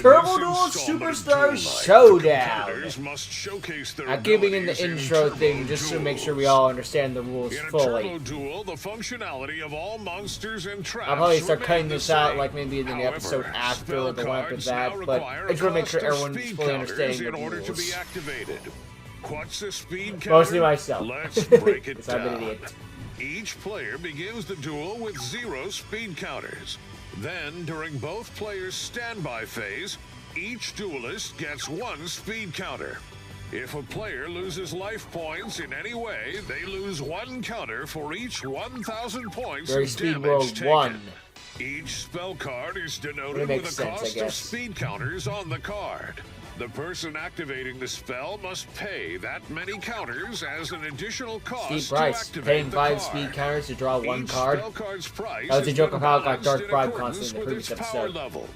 Turbo Duel Superstars Showdown. I'm keeping in the intro thing just to make sure we all understand the rules fully. Duel, the functionality of all monsters and traps. I'll probably start cutting this out, like maybe in the episode after or the one after that, but I just want to make sure everyone's fully understanding the rules. Mostly myself. Let's break it I'm an down. idiot. Each player begins the duel with 0 speed counters. Then, during both players' standby phase, each duelist gets 1 speed counter. If a player loses life points in any way, they lose 1 counter for each 1,000 points Very of speed damage world taken. 1. Each spell card is denoted makes with a sense, I cost of guess. speed counters on the card. The person activating the spell must pay that many counters as an additional cost Steep price. to activate Paying the 5 card. speed counters to draw 1 Each card. spell card's price That was a has joke been of how it got balanced Dark in Bribe accordance constantly in the with previous its power episode. level.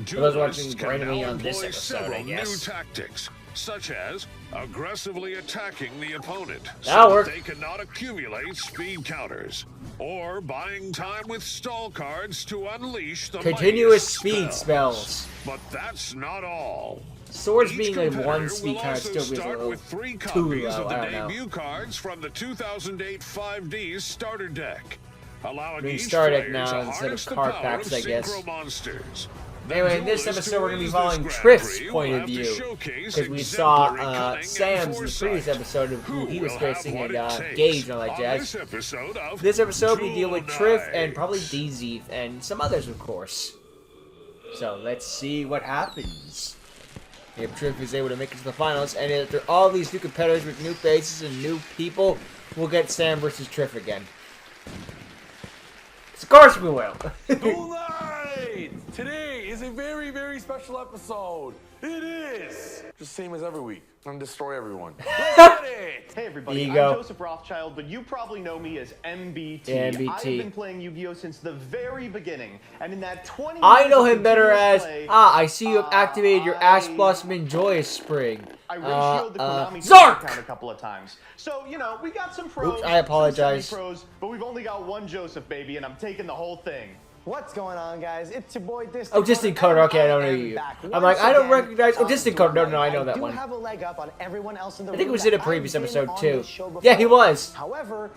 For those watching Duelists can randomly now on this employ episode, I several guess. new tactics, such as aggressively attacking the opponent That'll so work. that they cannot accumulate speed counters, or buying time with stall cards to unleash the Continuous mightiest speed spells. But that's not all. Swords Each being like competitor 1 speed will counter also still feels a start little with 3 too copies low. of the I don't know. debut cards from the 2008 5D's starter deck, allowing Being each started player now to instead of harness the card power packs, of I guess. synchro monsters. Anyway, in this Duelist episode, we're going to be wins following this Triff's Grand Prix point will of have to view. showcase Because we saw exemplary cunning and Sam's in the previous foresight. episode of who he was will have facing what and it takes Gage and all that on jazz. This episode We deal with Duel Triff and Night. probably DZ and some others, of course. So let's see what happens. If Triff is able to make it to the finals, and after all these new competitors with new faces and new people, we'll get Sam versus Triff again. Of course we will. Duel Night! Today is a very, very special episode. It is! Just same as every week. I'm gonna destroy everyone. Let's get it! Hey everybody, There I'm you go. Joseph Rothschild, but you probably know me as MBT. Yeah, MBT. I've been playing Yu-Gi-Oh! Since the very beginning, and in that 20 I years know of him better as, continuous play, I see you have activated your Ash Blossom Joyous Spring. I ratioed the Konami Zark! account a couple of times. So, you know, we got some pros, Oops, I apologize. some semi-pros, but we've only got one Joseph, baby, and I'm taking the whole thing. What's going on, guys? It's your boy Distant. Oh, Distant Coder. Okay, I don't know you. I'm like, I don't recognize. Oh, Distant Coder. No, no, I know that I one. do have a leg up on everyone else in the I think it room was in a that previous I've been episode, on too. this show Yeah, he before. was. However,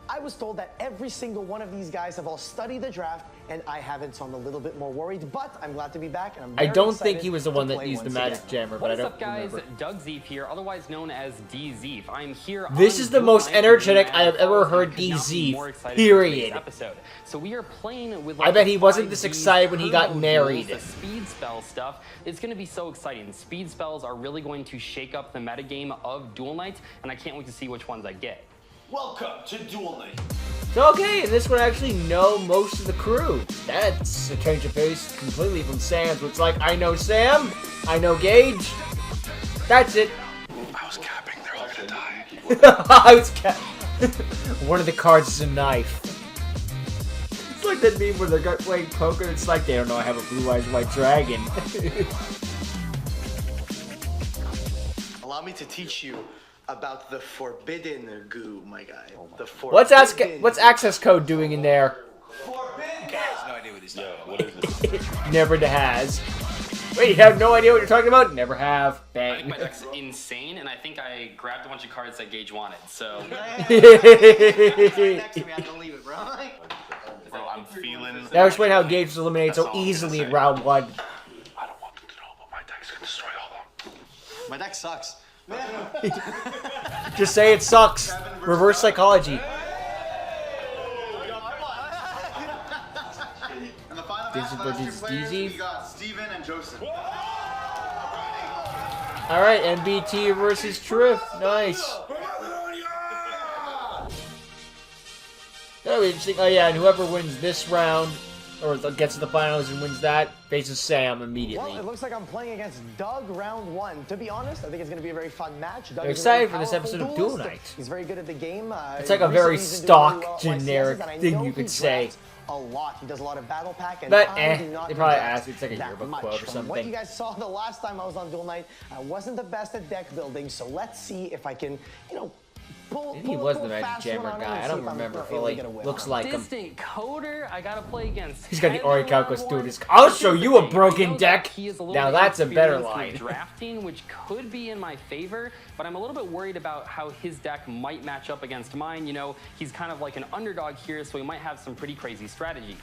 I was told that every single one of these guys have all studied the draft, and I haven't, so I'm a little bit more worried. But I'm glad to be back, and I'm I very don't excited think he was the to one that play used the once magic again. jammer, but What I is don't up, guys? remember. Doug Zeef here, otherwise known as D Zeef. I'm here. This on is the Duel most Night, energetic and I have ever I heard could not be DZ, more excited period. for today's episode. So we are playing with. I bet he wasn't this excited when he got married. The speed spell stuff. It's going to be so exciting. Speed spells are really going to shake up the metagame of Duel Night, and I can't wait to see which ones I get. Welcome to Duel Night. So, okay, and this one I actually know most of the crew. That's a change of pace completely from Sam's. It's like, I know Sam, I know Gage. That's it. I was capping, they're all gonna die. I was One of the cards is a knife. It's like that meme where they're playing poker. It's like they don't know I have a blue eyes white dragon. Allow me to teach you about the forbidden goo, my guy. The What's forbidden access code doing in there? No idea what he's talking about. What is this? Never has. Wait, you have no idea what you're talking about? Never have. I think Bang. my deck's insane, and I think I grabbed a bunch of cards that Gage wanted. So, next to me, I don't leave it, bro. so I'm feeling. Now explain how Gage was eliminated so easily in round 1. I don't want them to know, but my deck's gonna destroy all of them. My deck sucks. Just say it sucks. Reverse psychology. In the final This is match, last versus two players, DZ. we got Steven and Joseph. Alright, MBT versus Triff. Nice. That'll be interesting. Oh yeah, and whoever wins this round, or gets to the finals and wins that, faces Sam immediately. Well, it looks like I'm playing against Doug round 1. To be honest, I think it's going to be a very fun match. Doug I'm is a very excited for this powerful episode of Duel duelist. Night. He's very good at the game. It's like a very recently he's been doing stock, really well at generic YCSs, and I thing know you could he say. drafts a lot. He does a lot of battle pack, and But, I do not they probably draft asked, it's like a that yearbook much. quote or From what something. you guys saw the last time I was on Duel Night, I wasn't the best at deck building, so let's see if I can, He was the Magic Jammer guy. I don't remember fully. Looks like him. Distant Coder, I gotta play against. He's got the Heather Orichalcos Level doing one. this. I'll show Here's you the a thing, broken I know deck. that he is a little Now bit that's a better inexperienced with line. Drafting, which could be in my favor, but I'm a little bit worried about how his deck might match up against mine. You know, he's kind of like an underdog here, so he might have some pretty crazy strategies.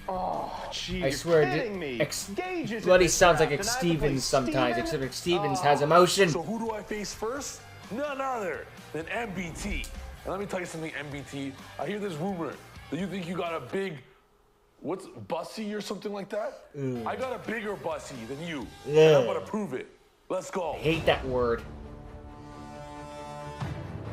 Oh, gee, I swear, you're kidding me. Gage is in Bloody this sounds like draft, X and I have to play Stevens sometimes, Steven? except X Stevens has emotion. So who do I face first? None other than MBT. And let me tell you something, MBT. I hear this rumor that you think you got a big, what's bussy or something like that? I got a bigger bussy than you. And I'm gonna prove it. Let's go. I hate that word.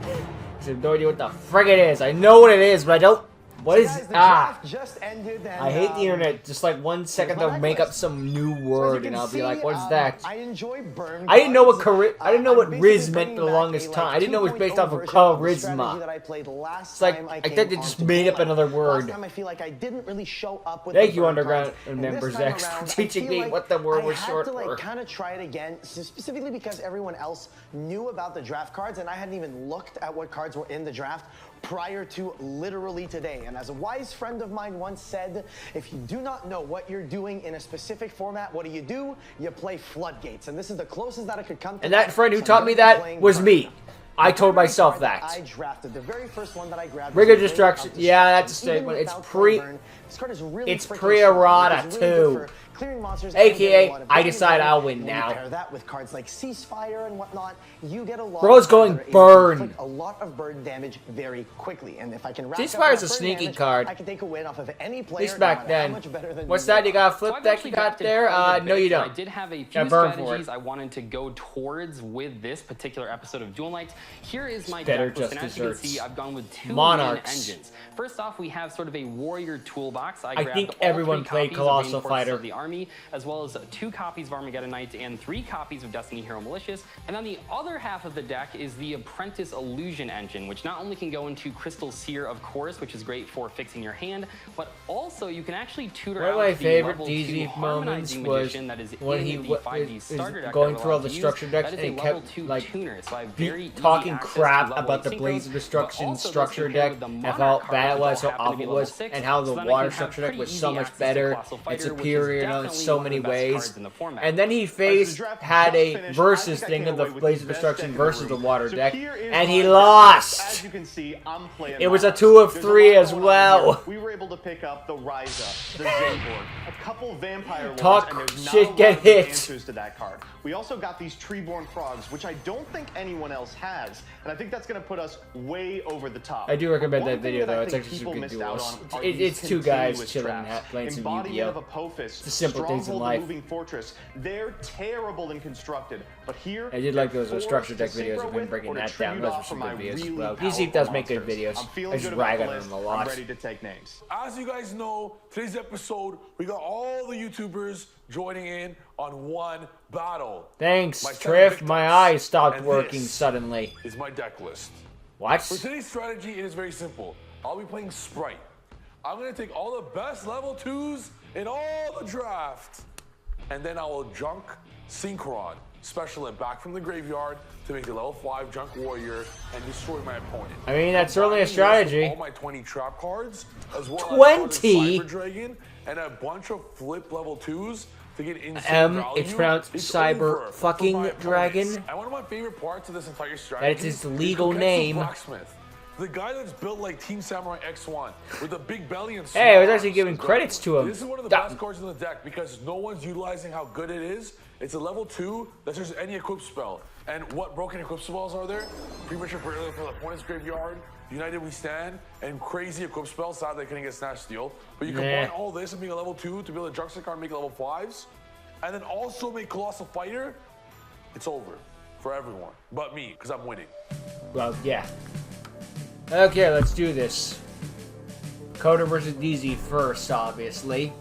I have no idea what the frig it is. I know what it is, but I don't. What is Guys, the draft just ended, and, I hate the internet. Just like 1 second they'll make up some new word, and I'll be like, "What is that?" I enjoy burn. I didn't know what cards. I didn't know what I'm Riz basically meant the bringing back longest a, time. I didn't know it was 2.0 based off of version of the charisma. strategy that I played last It's like time I came thought they just onto made up Duel. another word. Last time I feel like I didn't really show up with. Thank the you, burn Underground cards, and members this time X, for around, I teaching feel me like what the word was I had short to, like, for. kind of try it again, specifically because everyone else knew about the draft cards, and I hadn't even looked at what cards were in the draft prior to literally today. And as a wise friend of mine once said, if you do not know what you're doing in a specific format, what do? You play Floodgates. And this is the closest that I could come to. And that friend who so taught I'm me gonna be that playing was Burn. me. I The told very myself card that. I drafted, the very first one that I grabbed. Rigor was Ring Destruction. of Yeah, that's a Destruction. Even statement. It's without pre. Burn, this card is really It's freaking pre-errata, strong. It's really good too. for clearing monsters, AKA, and getting a lot of I damage decide in. I'll win When you now. pair that with cards like Ceasefire and whatnot, you get a lot. Bro's of going cards that are able to burn. inflict a lot of burn damage very quickly. And if I can rack up Ceasefire's enough a burn sneaky damage, card. I can take a win off of any At player. least no back matter how then. much better than What's you that? You got a So flip I've deck actually you got drafted there? quite a No, bit, you and don't. I did have a few Gotta burn for strategies it. I wanted to go towards with this particular episode of Duel Nights. Here is my Better deck list, just and as you can desserts. see, I've gone with two Monarchs. main engines. First off, we have sort of a warrior toolbox. I grabbed think all everyone 3 played copies of Colossal Reinforcements Fighter. of the Army, as well as 2 copies of Armageddon Knights and 3 copies of Destiny Hero Malicious. And then the other half of the deck is the Apprentice Illusion engine, which not only can go into Crystal Seer, of course, which is great for fixing your hand, but also you can actually tutor One of out my the favorite level 2 DZ moments Harmonizing was Magician that is when in he the 5e starter is deck going that through all the we're allowed to structure use. decks, That is and he a level kept 2 like tuner, so I have very easy talking access to crap level about the 8 Blaze synchros, of Destruction but also structure those can pair deck with the and Monarch how cards, bad it which was, all how happen to awful be it level was, 6, and how the so then I water can have structure deck pretty was easy so much access to better Colossal and Fighter, which is superior in definitely so one of many the best ways. cards in the format. And then he the faced draft had just a finished, versus I think I thing came of the away with Blaze the of best Destruction deck in versus the room. water So deck, here is and my he deck. lost. As you can see, I'm playing It was a Mars. 2 of There's a 3 lot as going on well. here. We were able to pick up the Ryza, the Zaborg, a couple Vampire Lords, Talk and there's not shit, a lot get of good hit. answers to that card. We also got these Treeborn Frogs, which I don't think anyone else has, and I think that's going to put us way over the top. I do recommend One that thing video, I though. It's think actually people some good missed out duels. on are It's these 2 guys continuous chilling, traps. playing some Embodiment Yu-Gi-Oh. of Apophis, The simple things in Stronghold, life. the Moving Fortress. They're terrible and constructed, but here I did like those they're structure deck forced to videos synchro of him with breaking or to that down. tribute Those were off some from good my videos. really Well, DC does make good monsters. videos. I'm feeling I just good about rag the on list. him a I'm lot. ready to take names. As you guys know, today's episode, we got all the YouTubers joining in on one battle. Thanks, My 7 Triff. victims. My eyes stopped And working this suddenly. is my deck list. What? For today's strategy, it is very simple. I'll be playing Sprite. I'm gonna take all the best level 2s in all the draft, and then I will junk Synchron, special it back from the graveyard to make a level 5 junk warrior and destroy my opponent. I mean, that's certainly a Combining this with strategy. all my 20 trap cards, as well 20? as Cyber Dragon and a bunch of flip level 2s to get insane value. It's pronounced It's Cyber over fucking for my Dragon. opponents. And one of my favorite parts of this entire strategy That is his is legal Koketsu name. Blacksmith. The guy that's built like Team Samurai X1 with a big belly and Hey, I was small actually arms. giving credits to him. This is one of the Stop. best cards in the deck because no one's utilizing how good it is. It's a level 2 that there's any equip spell. And what broken equip spells are there? Premature Burial from the opponent's graveyard, United We Stand, and crazy equip spells. Sadly, they couldn't get Snatch Steal. But you combine all this and being a level 2 to be able to junk card and make level 5s, and then also make Colossal Fighter, it's over for everyone but me because I'm winning. Well, yeah. Okay, let's do this. Coder versus DZ first, obviously.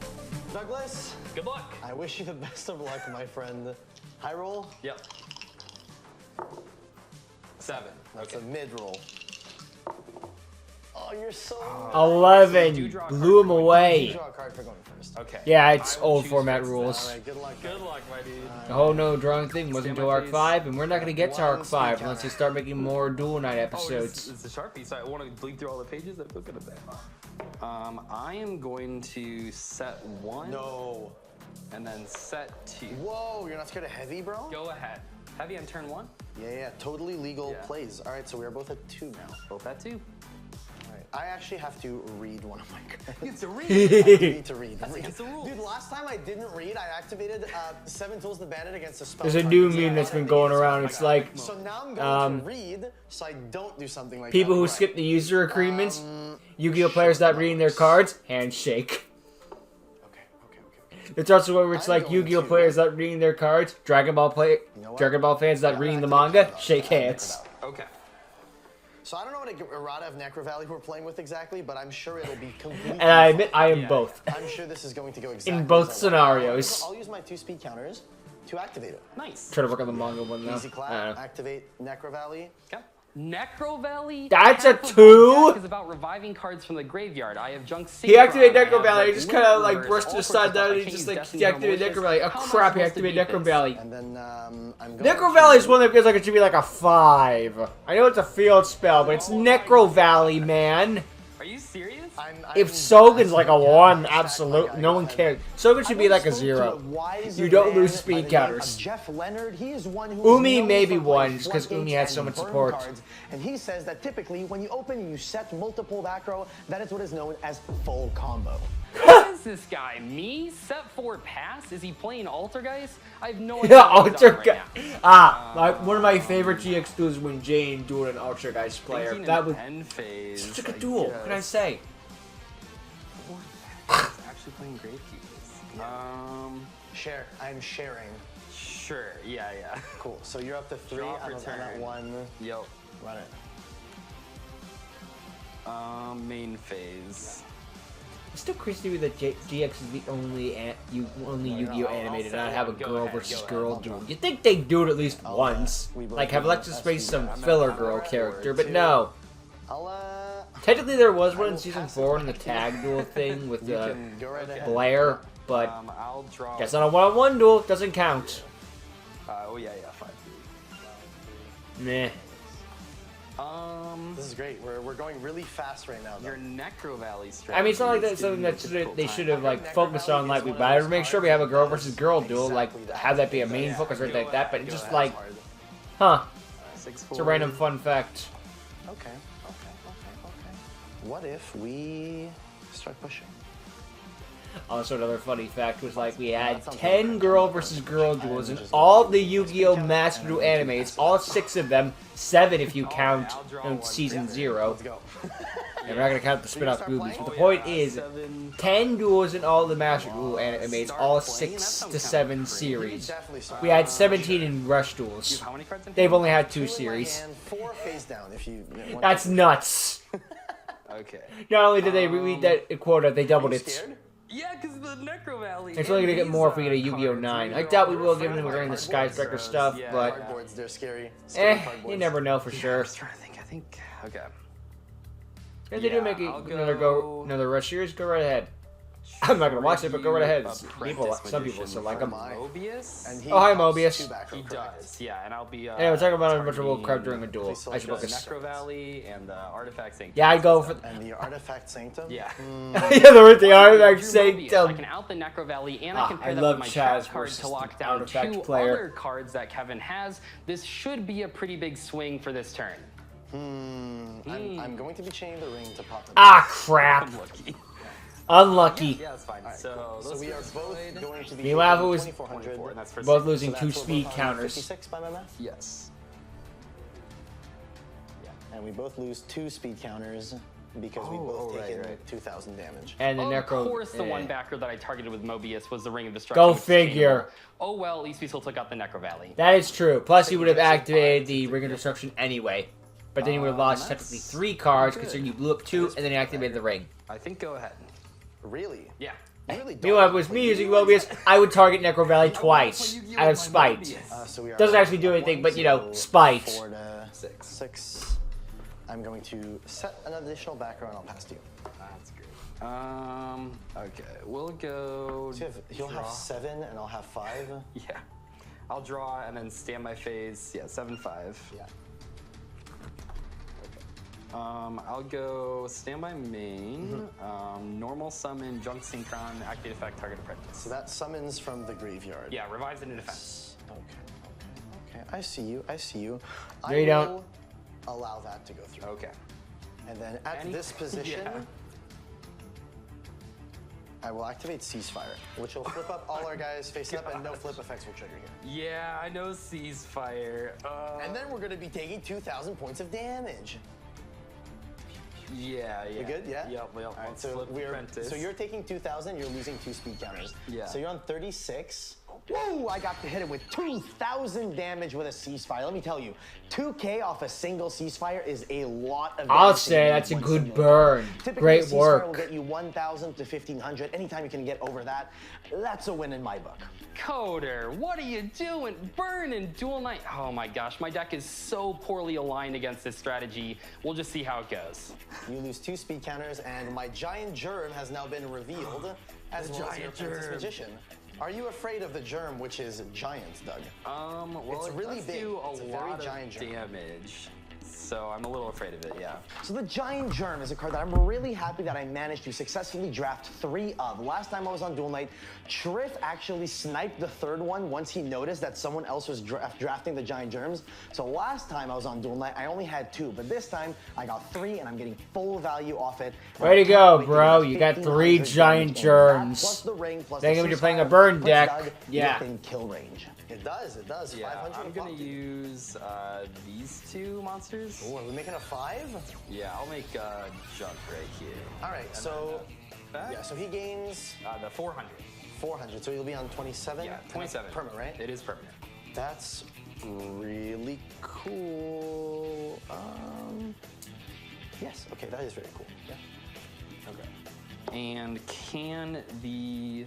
Douglas, Good luck. I wish you the best of luck, my friend. High roll. Yep. 7. That's a mid roll. Oh, you're so. 11. Blew him You away. draw a card for going first. Okay. Yeah, it's I will old choose format first rules. All right, good luck. Good luck, my dude. Oh no, drawing thing wasn't Stand until by, Arc please. 5, and we're not gonna get to Arc One 5 speed unless they counter. start making more Duel Night Oh, episodes. it's a Sharpie, so I want to bleed through all the pages. I feel good at that. I am going to set 1. No. And then set 2. Whoa, you're not scared of heavy, bro? Go ahead. Heavy on turn 1. Yeah, totally legal Yeah. plays. All right, so we are both at 2 now. Both at 2. All right, I actually have to read one of my cards. It's a read. I need to read. That's against the rules. Dude, last time I didn't read, I activated 7 Tools to Bandit against a spell. There's a card. new So meme I that's been wanted going to use around. my It's guy. like So now I'm going to read, so I don't do something like people that. who Right. skip the user agreements, Yu-Gi-Oh players not reading their cards, handshake. Okay. It's also where it's I'm like going Yu-Gi-Oh to- players not reading their cards, Dragon Ball know what? Dragon Ball fans not I'm reading the gonna manga, take shake that out. hands. Okay. So I don't know what errata of Necro Valley we're playing with exactly, but I'm sure it'll be completely. And I admit I am Yeah. both. I'm sure this is going to go exactly both as I want. scenarios. I'll use my 2 speed counters to activate it. Nice. Try to work on the manga one now. Easy I clap, don't know. activate Necro Valley. Okay. Necro Valley. That's a half of my 2? deck is about reviving cards from the graveyard. I have Junk He activated Synchron, I Necro have, Valley, he like, just kind of Limit like Reverse, brushed all to the sorts of side stuff. down I and he can just use like Destiny deactivated Malicious. Necro Valley. Oh How am I crap, he supposed to activated beat Necro this? Valley. And then I'm going Necro to- Valley is one that feels like it should be like a 5. I know it's a field spell, but it's Necro Valley, man. Are you serious? If Sogan's like a 1, absolute, no one cares. Sogan should be like a 0. You don't lose speed counters. Jeff Leonard, he is one who Umi is known maybe for playing 1, just 'cause floodgates Umi has and so much burn support. cards, and he says that typically when you open and you set multiple back row, that is what is known as full combo. What is this guy? Me? Set 4 pass? Is he playing Altergeist? I have no idea. Yeah, what he's on Alter right now. one of my favorite GX duels when Jane dueled an Ultra Guys player. Thinking That in was end phase. such a good duel. What can I say? He's actually playing Gravekeepers. Share. I'm sharing. Sure. Yeah. Cool. So you're up to 3. Draw I'm for at turn. 1. Yo. Run it. Main phase. It's still crazy to me that GX is the only Yu-Gi-Oh animated and not have a Go girl ahead, versus go girl ahead. duel. You'd think they'd do it at least once. we both Like have do Alexis that. face some I'm filler I'm girl alright. character, We're but two. no. I'll Technically there was one in will season pass it 4 in the back to tag duel thing with you can go right ahead. Blair, but I'll draw. guess on a 1-on-1 duel doesn't count. Oh yeah. 5. Meh. This is great. We're going really fast right now. Though. Your Necro Valley strategy. I mean, it's not like is that's something giving me a that difficult they time. should have like Necro focused Valley on like is we one of better those make sure we have a girl versus girl duel, like exactly that. have that be a main Yeah, focus or anything like that, but go it's just ahead. like, Hard. huh, 6 it's a random fun fact. Okay. What if we start pushing? Also, another funny fact was like we had That sounds 10 like- girl versus girl duels in all the Yu-Gi-Oh! Master Duel animes, all 6 of them, 7 if you count I'll draw in one. season 0. Let's go. And we're not gonna count the spin-off start movies, playing? but the Oh, point yeah, is, 7. 10 duels in all the Master Duel animes, Start all playing? That 6 sounds to kinda 7 crazy. series. Definitely start. We had 17 in Rush Duels. How many cards in They've hand? only had 2 Two in my series. hand, 4 face down. If you. want That's to- nuts. Okay. Not only did they read that quota, they doubled Are you it. scared? Yeah, because the Necro Valley. It's only gonna get more if we get a These, Yu-Gi-Oh! cards, 9. you I know, doubt we they're will, given friendly we're in the cardboards, Skyscraper so, stuff, yeah, but Cardboards, they're scary. Scary you cardboards. never know for I sure. was trying to think. I think. Okay. If they do Yeah, make I'll another Rush series, go right ahead. I'm not gonna watch it, but go right ahead. Some Apprentice people still like them. Mobius. And he Oh, hi, pops Mobius. 2 back row, He correct. does, yeah, and I'll be. Yeah, we're talking about a bunch of targeting crowd during a duel. Please I should select focus. Necro Valley and Artifact Sanctum. Yeah, I'd go for. And the Artifact Sanctum? Yeah. Yeah, the Artifact Drew Sanctum. Mobius. I can out the Necro Valley and I can I pair that love with my Chaz trap card versus to lock the down Artifact 2 player. other cards that Kevin has. This should be a pretty big swing for this turn. I'm going to be chaining the ring to pop it. Ah, crap. I'm lucky. Unlucky. Yeah, that's fine. So those we are guys both played. going to the Meanwhile, if it was 2400. And that's for both six. losing So 2 that's what speed we're on counters. 56 by my math? Yes. And we both lose 2 speed counters because we both taken 2,000 damage. And the Of Necro. course, the eh. one backer that I targeted with Mobius was the Ring of Destruction. Go which is figure. chainable. Oh well, at least we still took out the Necro Valley. That is true. Plus, you would have activated the Ring of Destruction anyway. But then you would have lost that's technically 3 cards, good. considering you blew up 2, and then you activated the ring. I think go ahead. Really? Yeah. You really don't Meanwhile, if it was me using Mobius, I would target Necro Valley twice, out of spite. So we are Doesn't actually do anything, but, you know, spite. 4 to 6. I'm going to set an additional back row and I'll pass to you. That's great. Okay, we'll go. So he'll have 7 and I'll have 5. Yeah. I'll draw and then stand by phase. Yeah, 7/5. Yeah. I'll go standby main, normal summon, junk synchron, activate effect, target apprentice. So that summons from the graveyard. Yeah, revives into defense. Okay. I see you. No, you don't. will allow that to go through. Okay. And then at this position, Yeah. I will activate Ceasefire, which will flip up all our guys face up and no flip effects will trigger here. Yeah, I know ceasefire. And then we're going to be taking 2,000 points of damage. Yeah. You good? Yeah? Yep. All right, Let's so flip apprentice. so you're taking 2,000, you're losing 2 speed counters. Yeah. So you're on 36. Whoa, I got to hit him with 2,000 damage with a Ceasefire. Let me tell you, 2K off a single Ceasefire is a lot of damage. I'll say that's a good burn. Typically, Great a Ceasefire work. will get you 1,000 to 1,500. Anytime you can get over that, that's a win in my book. Coder, what are you doing? Burning Duel Knight. Oh my gosh, my deck is so poorly aligned against this strategy. We'll just see how it goes. You lose 2 speed counters, and my Giant Germ has now been revealed as well as your Apprentice Magician. Are you afraid of the Germ, which is giant, Doug? Well, it's it really does big. do It's a very lot giant of germ. damage, so I'm a little afraid of it. Yeah. So the Giant Germ is a card that I'm really happy that I managed to successfully draft 3 of. Last time I was on Duel Night, Triff actually sniped the 3rd one once he noticed that someone else was drafting the Giant Germs. So last time I was on Duel Night, I only had 2, but this time I got 3 and I'm getting full value off it. Way to go, bro. You got 3 Giant Germs. Plus the ring, plus Then the when you're playing a Ceasefire, burn puts deck, Doug yeah. within kill range. It does. Yeah, 500 I'm gonna above. use these 2 monsters. Ooh, are we making a 5? Yeah, I'll make junk right here. All right, so Back? yeah, so he gains The 400. 400, so he'll be on 27. Yeah, 27. Permanent, right? It is permanent. That's really cool. Yes, okay, that is very cool. Yeah. Okay. And can the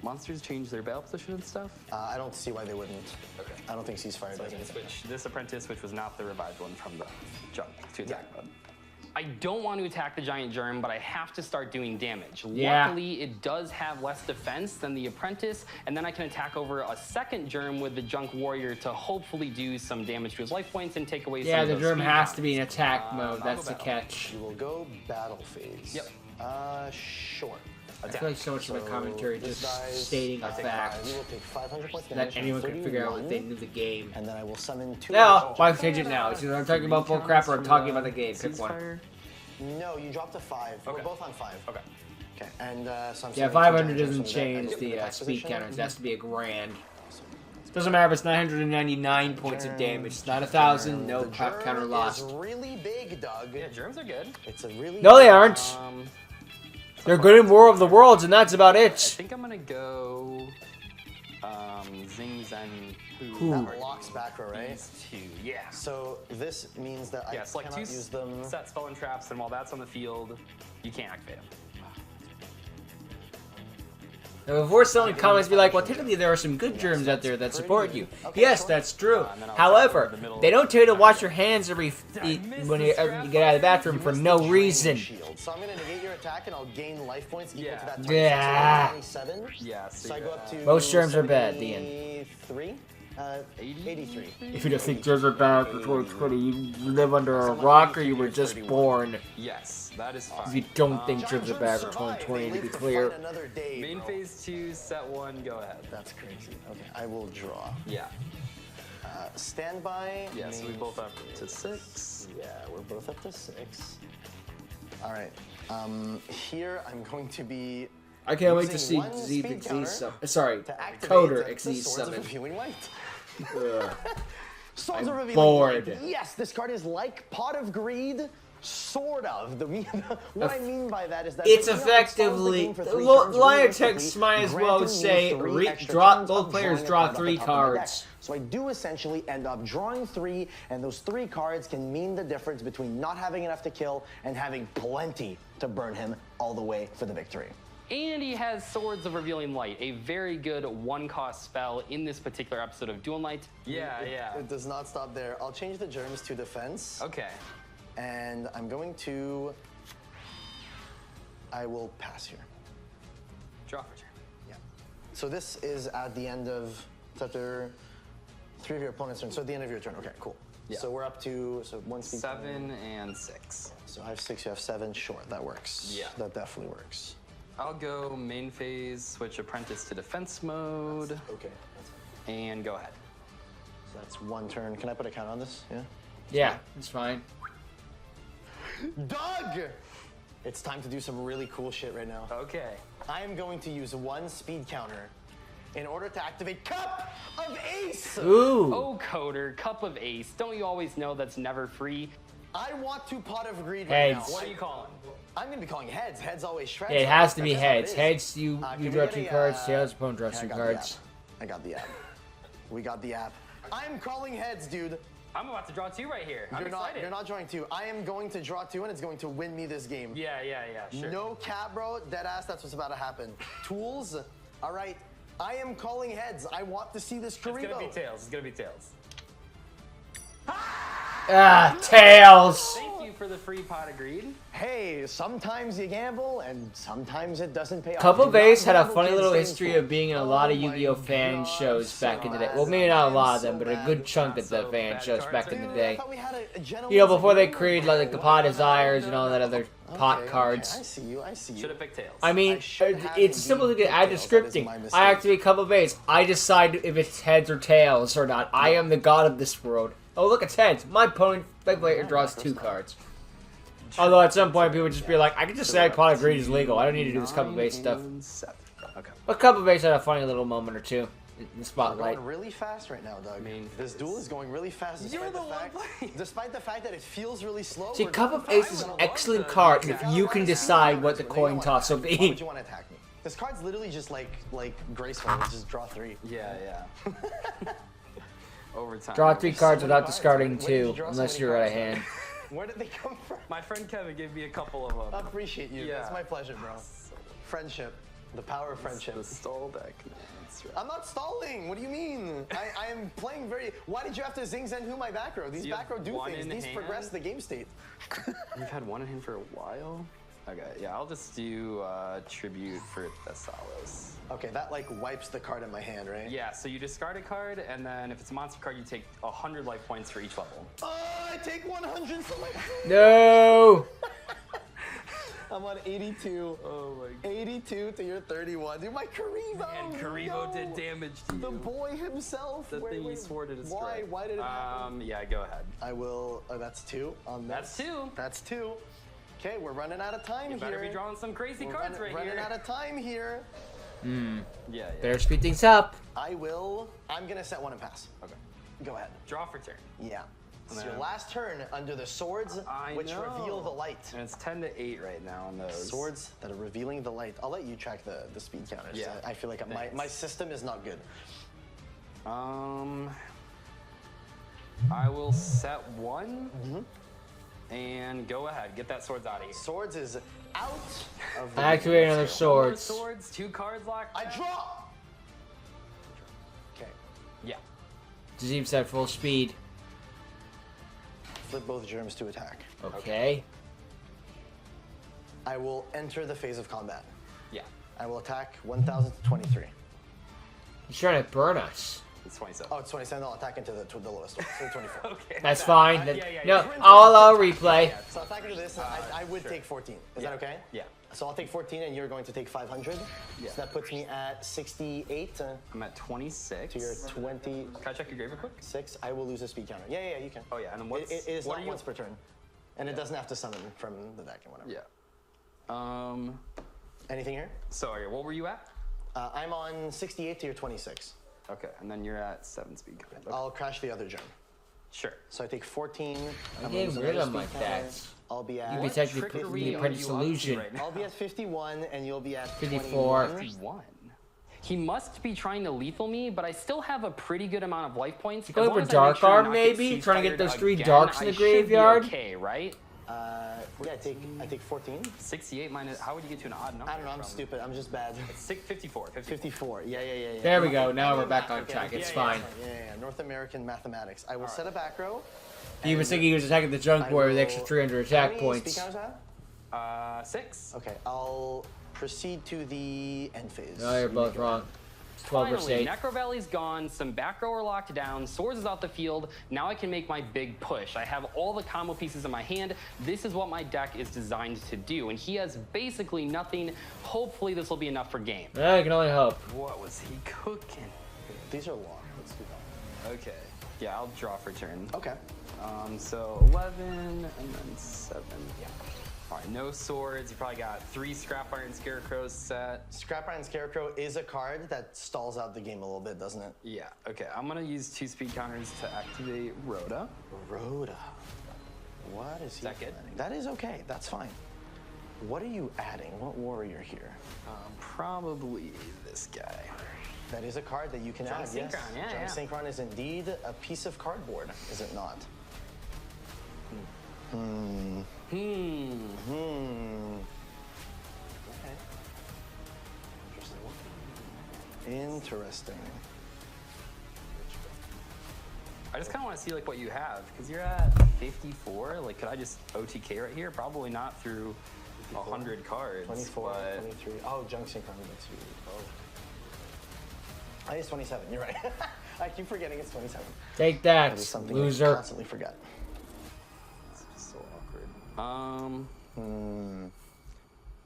monsters change their battle position and stuff? I don't see why they wouldn't. Okay. I don't think Ceasefire So I does can anything. switch this apprentice, which was not the revived one from the junk, to attack mode. I don't want to attack the Giant Germ, but I have to start doing damage. Yeah. Luckily, it does have less defense than the Apprentice, and then I can attack over a second Germ with the Junk Warrior to hopefully do some damage to his life points and take away some Yeah, of the those Germ speed has counts. to be in attack I'll mode. go That's the battle. catch. You will go battle phase. Yep. Sure. I feel like so much of the commentary this just dies. stating a I take fact 5. You will take 500 points damage. that anyone can figure out if they 31, knew the game. And then I will summon 2. No, why change it now? It's either I'm talking about bull crap or I'm talking about the game. Pick one. Ceasefire. No, you dropped a 5. Okay. We're both on 5. Okay. Okay, and so I'm Yeah, summoning 2 500 Giant Germs doesn't from the deck. change I go to the attack speed position. counters. It has to be a grand. Doesn't matter if it's 999 points of damage. It's not 1,000. No The pop Germ counter lost. is really big, Doug. Yeah, Germs are good. It's a really No, they big- aren't. They're good in War of the Worlds, and that's about I it. think I'm gonna go Zing Zen Who? That blocks back row, right? These 2. Yeah. So this means that I Yeah, select cannot 2 use them. set spell and traps, and while that's on the field, you can't activate them. Now, before someone comments, be like, well, technically there are some good germs out there that support you. Yes, that's true. And then I'll However, attack in the middle. they don't tell you to wash your hands every when you get out of the bathroom for no reason. Shield. So I'm going to negate your attack and I'll gain life points equal to that 27. Yeah. 27. Yeah, So I go up to Most germs are bad, Dean. 73. 83. If you don't think germs are bad for 2020, you live under a rock or you were just born. Yes, that is If fine. you don't think germs are bad for 2020, to be clear. Another day, Main bro. phase 2, set 1, go ahead. That's crazy. Okay, I will draw. Yeah. Standby. Yeah, so we main both up phase. to 6. Yeah, we're both up to 6. All right. Here I'm going to be. I can't wait to using see one Zeep speed counter summon. Sorry, to activate Coder the exceeds Swords of summon. Reviewing Light. Ugh. Swords of Revealing bored. Light. Yes, this card is like Pot of Greed, sort of. What I mean by that is that It's the Neon effectively spawns the game for 3 turns Liotex might as well granting me say 3 extra draw. turns Both of players drawing a draw card off 3 the top of my deck. cards. So I do essentially end up drawing 3, and those 3 cards can mean the difference between not having enough to kill and having plenty to burn him all the way for the victory. And he has Swords of Revealing Light, a very good 1-cost spell in this particular episode of Duel Night. Yeah, yeah. It does not stop there. I'll change the germs to defense. Okay. And I'm going to... I will pass here. Draw for turn. Yeah. So this is at the end of... It's after 3 of your opponent's turn. So at the end of your turn. Okay, cool. Yeah. So we're up to... So 1 speed. 7 and 6. So I have 6, you have 7. Sure, that works. Yeah. That definitely works. I'll go main phase, switch Apprentice to defense mode, Okay. and go ahead. So that's 1 turn. Can I put a count on this? Yeah? Yeah, it's fine. Doug! It's time to do some really cool shit right now. Okay. I am going to use 1 speed counter in order to activate Cup of Ace! Ooh. Oh, Coder, Cup of Ace. Don't you always know that's never free? I want to Pot of Greed right Heads. now. What are you calling? I'm going to be calling heads. Heads always shreds. Yeah, it has to be That's how it heads. is. Heads, you Can we draw get 2 a, cards. Tails, opponent draws yeah, 2 I got cards. the app. I got the app. We got the app. I'm calling heads, dude. I'm about to draw 2 right here. I'm excited. You're not drawing 2. I am going to draw 2, and it's going to win me this game. Yeah, sure. No cap, bro. Deadass, that's what's about to happen. Tools. All right. I am calling heads. I want to see this It's gonna Karibo. be tails. It's gonna be tails. Ah, Tails. Thank you for the free pot of greed. Hey, sometimes you gamble, and sometimes it doesn't pay off. Couple Do Base not had a gamble, funny kids, little stay history informed. of being in a lot of Yu-Gi-Oh fan shows back in the day. Well, maybe not a lot of them, but a good chunk of the fan shows back in the Dude, I day. thought we had a gentleman's You know, before they agreement. created like the Pot Desires and all that other pot Okay, cards. okay, I see you. I see you. Should have picked tails. I mean, I should have it's simple to indeed get. Add the picked tails. That is scripting. my mistake. I activate Couple Base. I decide if it's heads or tails or not. I am the god of this world. Oh, look, it's heads. My opponent, my player, draws 2 cards. Although at some point people would just be like, I can just say Pot of Greed is legal. I don't need to do this Couple Base stuff. 9 and 7. Okay. But Couple Base had a funny little moment or two in the We're spotlight. going really fast right now, Doug. Main This duel is going really fast. You're the one playing. Despite the fact that it feels really slow. See, we're Cup going of Ace fast. is an love excellent the- card if you can decide what the coin toss will Why be. would you want to attack me? This card's literally just like graceful. It's just draw 3. Yeah. Overtime. Draw 3 cards without discarding Where did you 2, draw so unless many you're out of cards? hand. Where did they come from? My friend Kevin gave me a couple of them. I appreciate you. Yeah. It's my pleasure, bro. Friendship. The power of friendship. The stall deck. That's right. I'm not stalling. What do you mean? I am playing very... Why did you have to Zing Zen Who my back row? These You back row have do one things. in These hand? progress the game state. You've had one in hand for a while? Okay, yeah, I'll just do Tribute for Thessalos. Okay, that like wipes the card in my hand, right? Yeah, so you discard a card, and then if it's a monster card, you take 100 life points for each level. Oh, I take 100 for my... No! I'm on 82. Oh my 82 to your 31. Dude, my Karibo! And Karibo did damage to you. The boy himself. The thing you swore to destroy. Why? Why did it happen? Yeah, go ahead. I will... Oh, that's 2 on this. That's 2. That's 2. Okay, we're running out of time You here. better be drawing some crazy We're cards right running here. out of time here. Yeah. Better speed things up. I'm gonna set 1 and pass. Okay. Go ahead. Draw for turn. Yeah. It's And your then- last turn under the swords I which know. reveal the light. And it's 10 to 8 right now on those. Swords that are revealing the light. I'll let you track the speed counters. Yeah. I feel like Thanks. my system is not good. I will set 1 and go ahead. Get that swords out of here. Swords is out of the Activate another More swords. swords, 2 cards locked. I down. draw! Okay. Yeah. Disease at full speed. Flip both germs to attack. Okay. I will enter the phase of combat. Yeah. I will attack 1,000 to 23. He's trying to burn us. It's 27. Oh, it's 27. I'll attack into the lowest one. So 24. Okay. That's fine. Yeah, yeah, No, yeah. I'll allow replay. So attack into this, I would take 14. Is that okay? Yeah. So I'll take 14 and you're going to take 500. Yeah. So that puts me at 68 I'm at 26. to your 26. Can I check your grave real quick? I will lose a speed counter. Yeah, you can. Oh, yeah, and then what's... It is what not are you... once per turn. And it doesn't have to summon from the deck and whatever. Yeah. Anything here? So, okay, what were you at? I'm on 68 to your 26. Okay, and then you're at 7 speed. Okay. I'll crash the other gem. Sure. So I take 14. I I'm get losing rid of another them speed like counter. that. I'll be at... You'd be What technically trickery the are Apprentice you up to Illusion. right now? I'll be at 51 and you'll be at 54. 21. 1. He must be trying to lethal me, but I still have a pretty good amount of life points. Going As long for as I Dark make sure Arm, not get maybe? Trying to get cease-fired those 3 again, darks in I the should be graveyard? Okay, right? Yeah, I take 14. 68 minus. How would you get to an odd number? I don't know. I'm stupid. I'm just bad. It's 54. 54. Yeah. There we go. Now we're back on track. It's fine. Yeah. North American mathematics. I will set a back row. He was thinking he was attacking the junk boy with extra 300 attack points. Speed counters have? 6. Okay, I'll proceed to the end phase. No, you're both wrong. It's 12 versus Finally, 8. Necro Valley's gone, some back row are locked down, Swords is out the field, now I can make my big push. I have all the combo pieces in my hand, this is what my deck is designed to do, and he has basically nothing. Hopefully this will be enough for game. Yeah, I can only hope. What was he cooking? These are long, let's do that. Okay, yeah, I'll draw for turn. Okay. So 11, and then 7, yeah. All right, no swords. You probably got 3 Scrap Iron Scarecrows set. Scrap Iron Scarecrow is a card that stalls out the game a little bit, doesn't it? Yeah, okay. I'm gonna use 2 speed counters to activate Rhoda. Rhoda. What is he that good? planning? That is okay, that's fine. What are you adding? What warrior here? Probably this guy. That is a card that you can add, yes. Synchron, yeah, Junk yeah. Synchron is indeed a piece of cardboard, is it not? Okay. Interesting. I just kind of want to see like what you have, because you're at 54. Like, could I just OTK right here? Probably not through 100 cards. 24, but 23. Oh, Junk Synchron makes you. Oh. I think it's 27, you're right. I keep forgetting it's 27. Take That that, is something loser. I constantly forget. It's so awkward.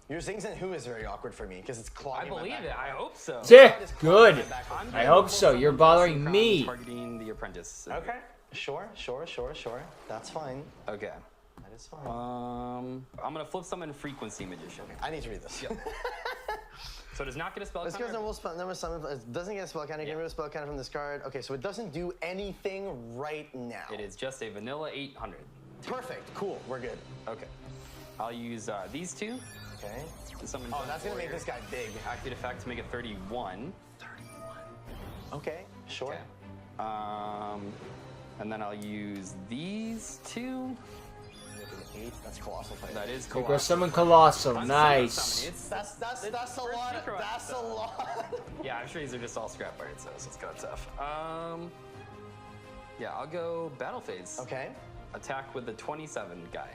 Your Zings and Who is very awkward for me because it's I clogging my believe back. it. I hope so. Yeah, good. I'm I doing hope full so. You're summon bothering Synchron me. Targeting the apprentice. Okay. Sure. That's fine. Okay. That is fine. I'm gonna flip summon Frequency Magician. I need to read this. So it does not get a spell This counter. goes number summon. It doesn't get a spell counter. You get rid of a spell counter from this card. Okay, so it doesn't do anything right now. It is just a vanilla 800. Perfect. Cool. We're good. Okay. I'll use these 2 Okay. to summon. Oh, Junk that's gonna make Warrior. this guy big. Activate effect to make it 31. Okay. Sure. Okay. And then I'll use these 2. Make it 8. That's colossal fight. That is There goes colossal. someone colossal. I'm Nice. That's a lot. synchronized That's a stuff. lot. Yeah, I'm sure these are just all scrap parts, so it's kind of tough. Yeah, I'll go battle phase. Okay. Attack with the 27 guy.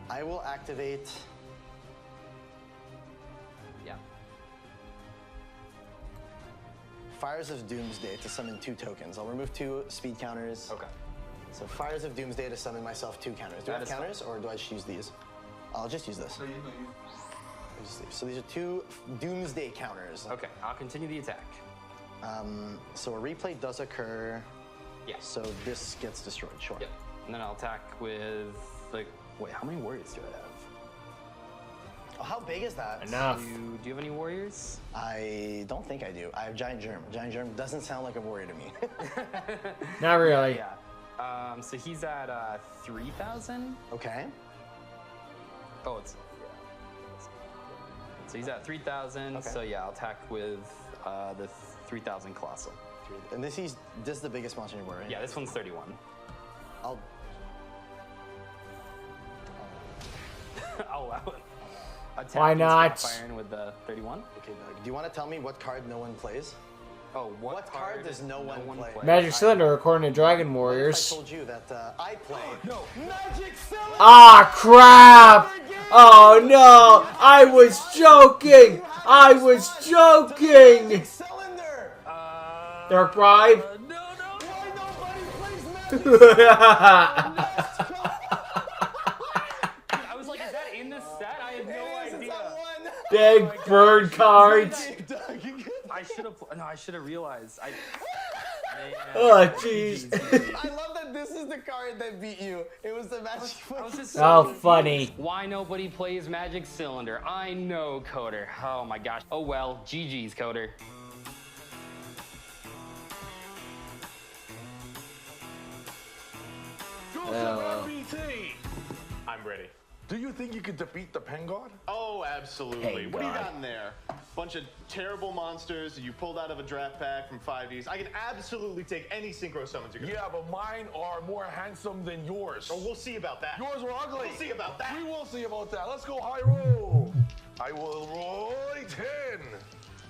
I will activate. Yeah. Fires of Doomsday to summon 2 tokens. I'll remove 2 speed counters. Okay. So Fires of Doomsday to summon myself 2 counters. Do I That have is counters or do I just use these? I'll just use this. So these are 2 Doomsday counters. Okay, I'll continue the attack. So a replay does occur. Yeah. So this gets destroyed, sure. Yep. And then I'll attack with like, wait, how many warriors do I have? Oh, how big is that? Enough. Do you have any warriors? I don't think I do. I have Giant Germ. Giant Germ doesn't sound like a warrior to me. Not really. Yeah. So he's at 3,000. Okay. Oh, it's so he's at 3,000. Okay. So yeah, I'll attack with the 3,000 colossal. And this is the biggest monster in your board, right? Yeah, this one's 31. I'll I'll allow it. Attack Why with not? Scrap Iron with the 31. Okay, Doug. Do you want to tell me what card no one plays? Oh, What card does no one play? Magic Cylinder, according to Dragon What if Warriors. I told you that I play. No. Magic Cylinder! Ah, crap! Oh no! I was joking! I was joking! Magic Cylinder! Dark Bribe? No. Why nobody plays Magic I was like, is that in the set? I had no idea. Big bird cards. I should have realized. Oh, jeez. I love that this is the card that beat you. It was the Magic I was just Oh, funny. Why nobody plays Magic Cylinder? I know, Coder. Oh my gosh. Oh well, GG's, Coder. well. I'm ready. Do you think you could defeat the Pen God? Oh, absolutely. Hey, What do you God. got in there? bunch of terrible monsters that you pulled out of a draft pack from 5Ds. I can absolutely take any synchro summons you're gonna. Yeah, but mine are more handsome than yours. Oh, we'll see about that. Yours were ugly. We'll see about that. We will see about that. Let's go high roll. I will roll a 10.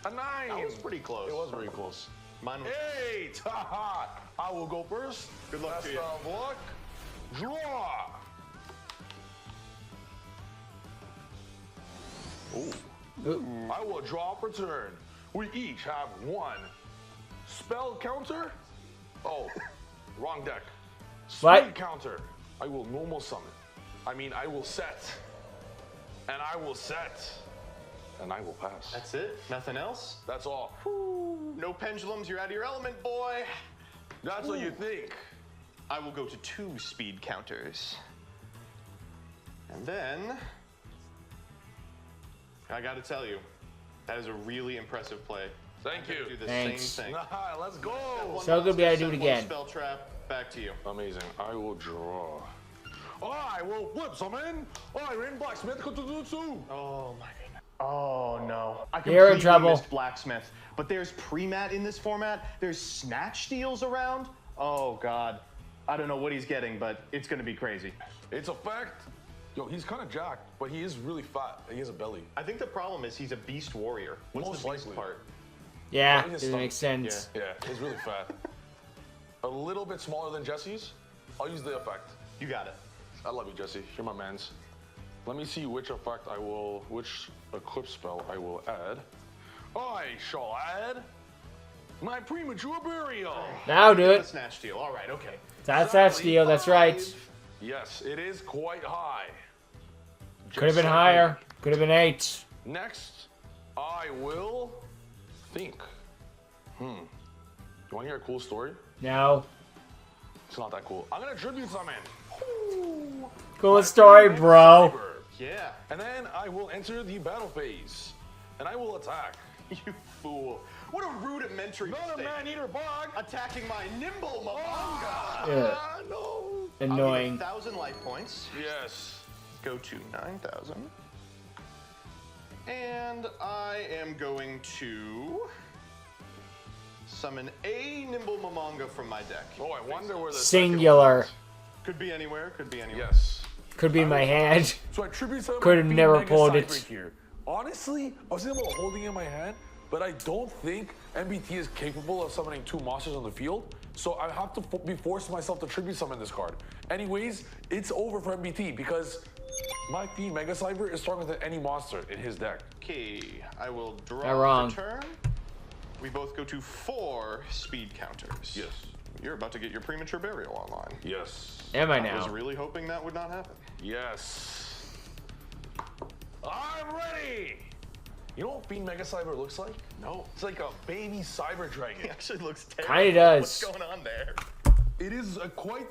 A 9. That was pretty close. It was very close. Mine was 8. Haha. I will go first. Good luck to you. Best of luck. Draw. Ooh. I will draw per turn. We each have 1 spell counter. Oh, wrong deck. Speed What? counter. I will normal summon. I mean, I will set. And I will set. And I will pass. That's it? Nothing else? That's all. No pendulums, you're out of your element, boy. That's what you think. I will go to 2 speed counters. And then, I gotta tell you, that is a really impressive play. Thank I'm gonna you. do the Thanks. same thing. Let's go. So good we gotta do it Set one again. Spell trap, back to you. Amazing. I will draw. I will flip summon. Iron Blacksmith. Oh my goodness. Oh no. I You're in completely trouble. missed Blacksmith. But there's pre-mat in this format. There's snatch steals around. Oh god. I don't know what he's getting, but it's gonna be crazy. It's a fact. Yo, he's kind of jacked, but he is really fat. He has a belly. I think the problem is he's a beast warrior. What's Most the beast likely. part? Yeah, His doesn't stomach. make sense. Yeah, he's really fat. A little bit smaller than Jesse's. I'll use the effect. You got it. I love you, Jesse. You're my mans. Let me see which effect which eclipse spell I will add. I shall add my premature burial. Now do The it. snatch steal. All right, okay. That's that steal, that's right. Yes, it is quite high. Could have been Just higher. Could have been 8. Next, I will think. You want to hear a cool story? No. It's not that cool. I'm gonna tribute summon. Cool story, bro. Yeah. And then I will enter the battle phase. And I will attack. You fool. What a rudimentary Not a mistake. man-eater bug. Attacking my nimble Mamanga. Yeah. No. Annoying. 1,000 life points. Yes. Go to 9,000. And I am going to summon a nimble Mamanga from my deck. Oh, I wonder where the Singular. Could be anywhere, could be anywhere. Yes. Could be in my hand. So I tribute summon. Could have my never Mega pulled Cyber it. Here. Honestly, I was thinking about holding it in my hand, but I don't think MBT is capable of summoning 2 monsters on the field. So I have to be forcing myself to tribute summon this card. Anyways, it's over for MBT because my Fiend Mega Cyber is stronger than any monster in his deck. Okay, I will draw Not wrong. the turn. We both go to 4 speed counters. Yes. You're about to get your premature burial online. Yes. Am I I was now? really hoping that would not happen. Yes. I'm ready. You know what Fiend Mega Cyber looks like? No. It's like a baby Cyber Dragon. He actually looks terrible. Kinda does. What's going on there? It is a quite.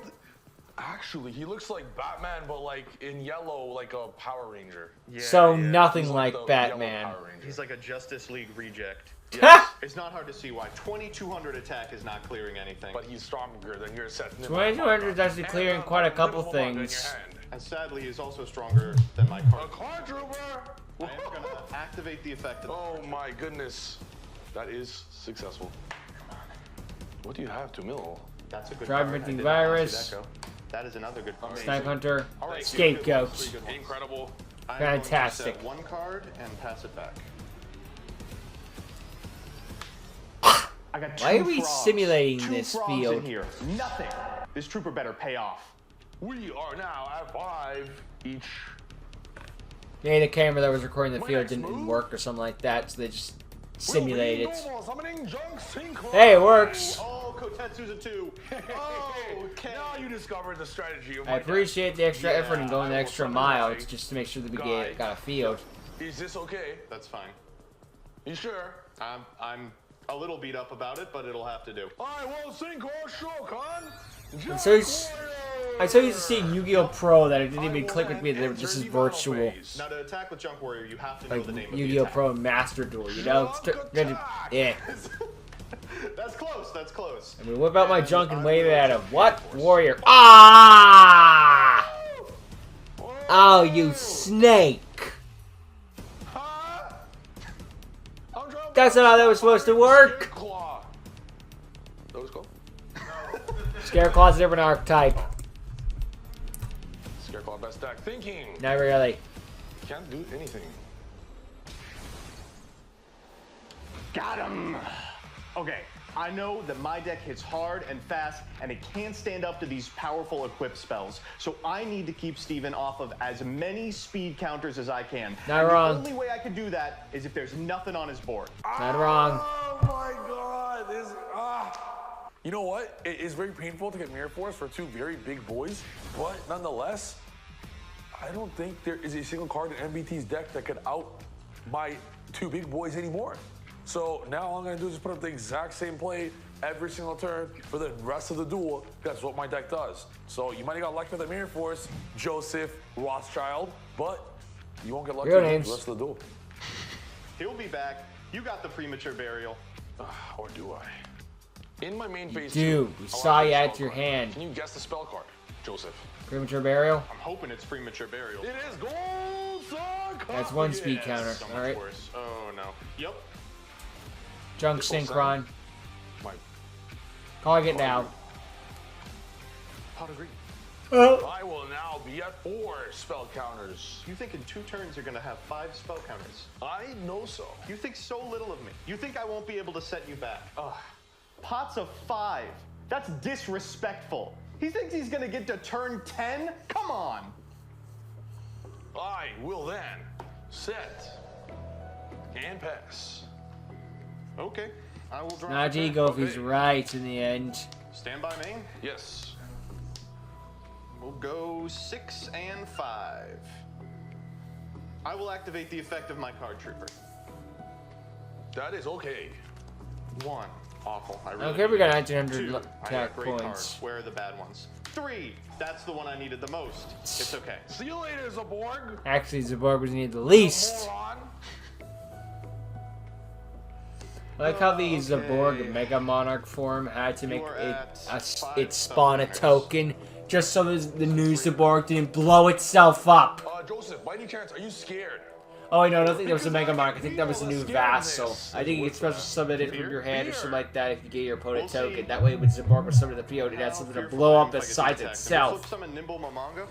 Actually, he looks like Batman, but like in yellow, like a Power Ranger. Yeah, So yeah. nothing He's like the yellow Batman. Power Ranger. He's like a Justice League reject. Yes, It's not hard to see why. 2,200 attack is not clearing anything. but he's stronger than your set. 2200 is actually clearing quite a couple things. And sadly, he's also stronger than my A card. card trooper! I am going to activate the effect of the Oh my goodness. That is successful. What do you have to mill? That's a good Drive card. I Venting did not see Virus. that go. That is another good card. Snipe Hunter. All right, Scapegoat. three good ones. Incredible. I'm going to Fantastic. set 1 card and pass it back. I got 2 Why are we frogs. simulating 2 this frogs field? in here. Nothing. This trooper better pay off. We are now at 5 each. Maybe the camera that was recording the My field next didn't move? work or something like that, so they just simulated it. Normal summoning junk synchro. Hey, it works. Oh, Kotetsu's a 2. Oh, okay. Now you discovered the strategy of I my deck. appreciate the extra effort and going I the will extra summon mile my just to make sure that we guide. got a field. Is this okay? That's fine. You sure? I'm a little beat up about it, but it'll have to do. I will synchro Shokan. I'm so used to seeing Yu-Gi-Oh! Pro that it didn't even click with me that this is virtual. Now, to attack with Junk Warrior, you have to know Like the name of the Yu-Gi-Oh! attack. Pro and Master Duel, you know? Yeah. That's close, that's close. And we whip out my junk and wave it at him. What? Warrior. Ah! Oh, you snake! That's not how that was supposed to work. Claw. That was cool. Scareclaw's a different archetype. Scareclaw best deck. Thinking. Not really. Can't do anything. Got him. Okay, I know that my deck hits hard and fast, and it can't stand up to these powerful equip spells. So I need to keep Steven off of as many speed counters as I can. Not and wrong. The only way I can do that is if there's nothing on his board. Not wrong. Oh my god. You know what? It is very painful to get Mirror Force for two very big boys, but nonetheless, I don't think there is a single card in MBT's deck that could out my two big boys anymore. So now all I'm gonna do is just put up the exact same play every single turn for the rest of the duel. That's what my deck does. So you might have got lucky with the Mirror Force, Joseph, Rothschild, but you won't get lucky Real with names. the rest of the duel. He'll be back. You got the premature burial. Or do I? In my main phase do. two, We I saw want you a at spell your card. hand. Can you guess the spell card, Joseph? Premature burial. I'm hoping it's premature burial. It is Gold Sarcophagus. That's one speed counter. So All much right. worse. Oh no. Yep. Junk Triple Synchron. My Calling it now. pot of green. Oh. I will now be at 4 spell counters. You think in 2 turns you're gonna have 5 spell counters? I know so. You think so little of me. You think I won't be able to set you back. Pots of 5. That's disrespectful. He thinks he's gonna get to turn 10? Come on. I will then set and pass. Okay, I will draw. Najee go if he's right in the end. Stand by me. Yes. We'll go 6 and 5. I will activate the effect of my card trooper. That is okay. 1. Awful. I really Okay, we got need 1900 2. I attack got great points. cards. Where are the bad ones? 3. That's the one I needed the most. It's okay. See you later, Zaborg. Actually, Zaborg was needed the least. Moron. I like how the Zaborg Okay. Mega Monarch form had to make You are it at 5 it spawn a spellcounters. token just so the new Zaborg didn't blow itself up. Joseph, by any chance, are you scared? Oh wait, no, I don't think that was a Because Mega I Monarch. I can think that was a feel new the Vassal. scaredness. I think you can What's special that? summon it from Fear? your hand or something like that if you get your opponent We'll see. token. That way when Zaborg was summoned to the field, it had something to blow up the side itself. Flip summon Nimble Mamanga.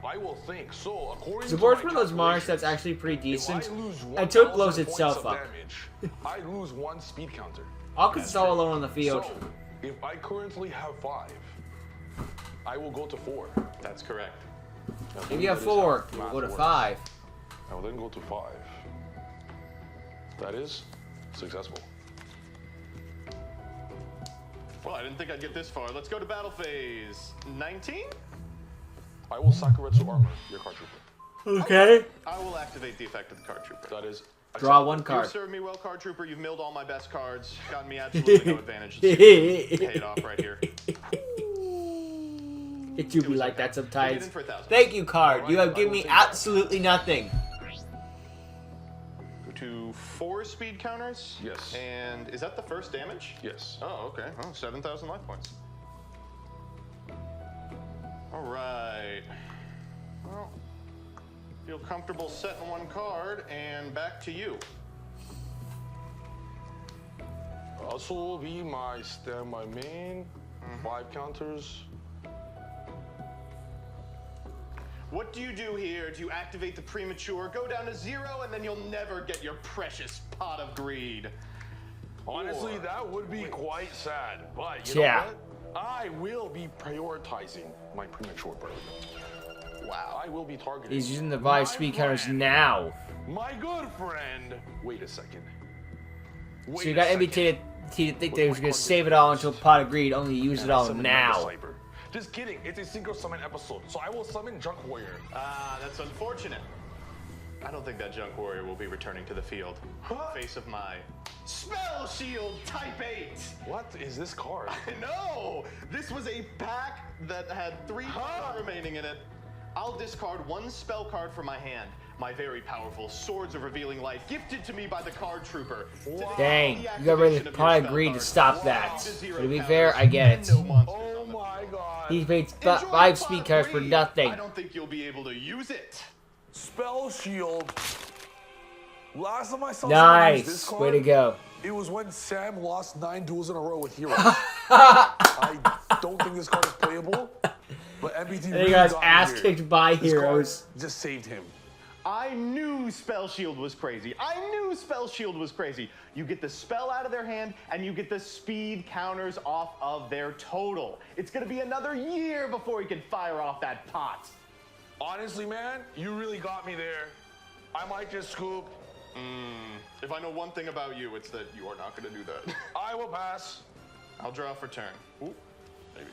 I will think. So, according Zaborg's to one my of those monarchs that's calculations, actually pretty if I decent lose until it 1,000 blows points itself of up. damage, I lose 1 speed counter. All because it's all alone on the field. So, if I currently have 5, I will go to 4. That's correct. If you have 4, you will go to 5. I will then go to 5. That is successful. Well, I didn't think I'd get this far. Let's go to battle phase 19. I will Sakuretsu armor your card trooper. Okay. I will activate the effect of the card trooper. That is Draw 1 You've card. served me well, card trooper. You've milled all my best cards. Gotten me absolutely no advantage. Paid off right here. It do be like that Get sometimes. in for 1,000. Thank you, card. You have given me absolutely nothing. Go to 4 speed counters. Yes. And is that the first damage? Yes. Oh, okay. Oh, 7,000 life points. All right. Well, feel comfortable setting 1 card, and back to you. Also will be my standby main. 5 counters. What do you do here? Do you activate the premature, go down to 0, and then you'll never get your precious pot of greed? Honestly, Or- that would be quite sad. But you Yeah. know what? I will be prioritizing my premature birth. Wow. I will be targeting. He's using the 5 speed counters friend. now. My good friend. Wait a second. So you got MBT to think that he was going to save it all until Pot of Greed, only use it all now. Just kidding. It's a synchro summon episode, so I will summon Junk Warrior. Ah, that's unfortunate. I don't think that Junk Warrior will be returning to the field. Face of my Spell Shield Type 8. What is this card? No! This was a pack that had 3 cards remaining in it. I'll discard 1 spell card from my hand. My very powerful Swords of Revealing Light, gifted to me by the card trooper. Dang, you got rid of the Pot of Greed to stop that. But to be fair, I get it. Oh my god. He paid 5 speed counters for nothing. I don't think you'll be able to use it. Spell Shield. Last time I saw someone use this Nice. card, Way to go. it was when Sam lost 9 duels in a row with heroes. I don't think this card is playable, but MBT And really he got his got me ass here. kicked by This card heroes. just saved him. I knew Spell Shield was crazy. I knew Spell Shield was crazy. You get the spell out of their hand, and you get the speed counters off of their total. It's gonna be another year before he can fire off that pot. Honestly, man, you really got me there. I might just scoop. If I know one thing about you, it's that you are not gonna do that. I will pass. I'll draw for turn. Ooh, maybe.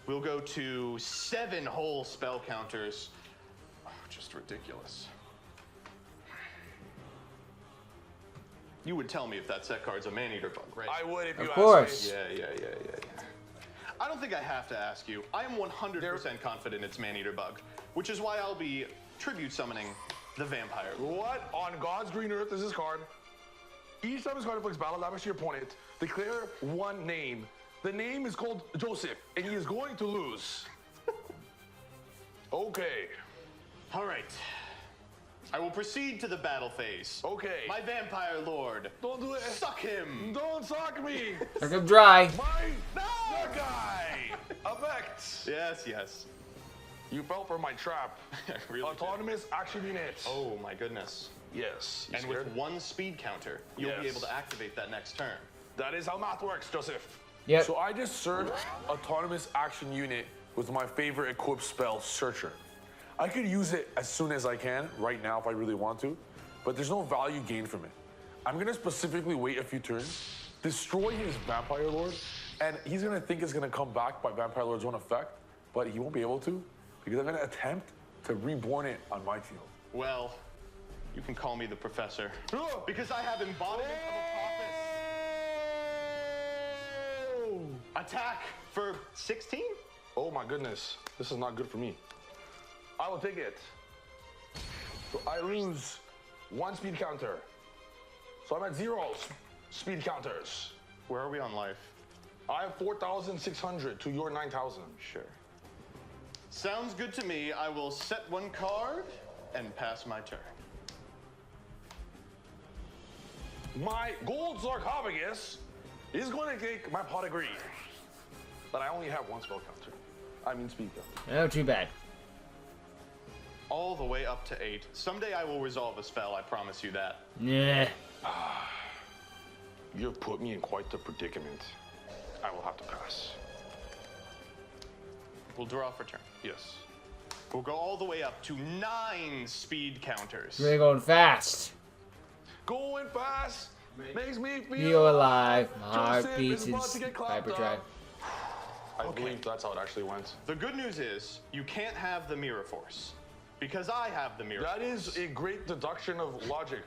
We'll go to 7 whole spell counters. Oh, just ridiculous. You would tell me if that set card's a man-eater bug, right? I would if you Of asked course. me. Yeah. I don't think I have to ask you. I am 100% confident it's man-eater bug, which is why I'll be tribute summoning the vampire. What on God's green earth is this card? Each time this card inflicts battle damage to your opponent, declare one name. The name is called Joseph, and he is going to lose. Okay. All right. I will proceed to the battle phase. Okay. My vampire lord. Don't do it. Suck him. Don't suck me. Suck him dry. My guy. Effect. Yes. You fell for my trap. Really did. Autonomous action unit. Oh my goodness. Yes. You And scared? with 1 speed counter, you'll be Yes. able to activate that next turn. That is how math works, Joseph. Yep. So I just searched autonomous action unit with my favorite equipped spell, Searcher. I could use it as soon as I can, right now if I really want to, but there's no value gained from it. I'm gonna specifically wait a few turns, destroy his Vampire Lord, and he's gonna think it's gonna come back by Vampire Lord's own effect, but he won't be able to, because I'm gonna attempt to reborn it on my field. Well, you can call me the professor. Because I have embodiment of Apophis. Attack for 16? Oh my goodness, this is not good for me. I will take it. So I lose 1 speed counter. So I'm at 0 speed counters. Where are we on life? I have 4,600 to your 9,000. Sure. Sounds good to me. I will set 1 card and pass my turn. My gold sarcophagus is going to take my pot of greed. But I only have 1 spell counter. I mean speed counter. No, too bad. All the way up to 8. Someday I will resolve a spell, I promise you that. Yeah. You have put me in quite the predicament. I will have to pass. We'll draw for turn. Yes. We'll go all the way up to 9 speed counters. Really going fast. Going fast makes me feel Feel alive. My heart Joseph beats is about in to get clapped hyperdrive. up. I believe that's how it actually went. The good news is, you can't have the Mirror Force. Because I have the Mirror That Force. is a great deduction of logic.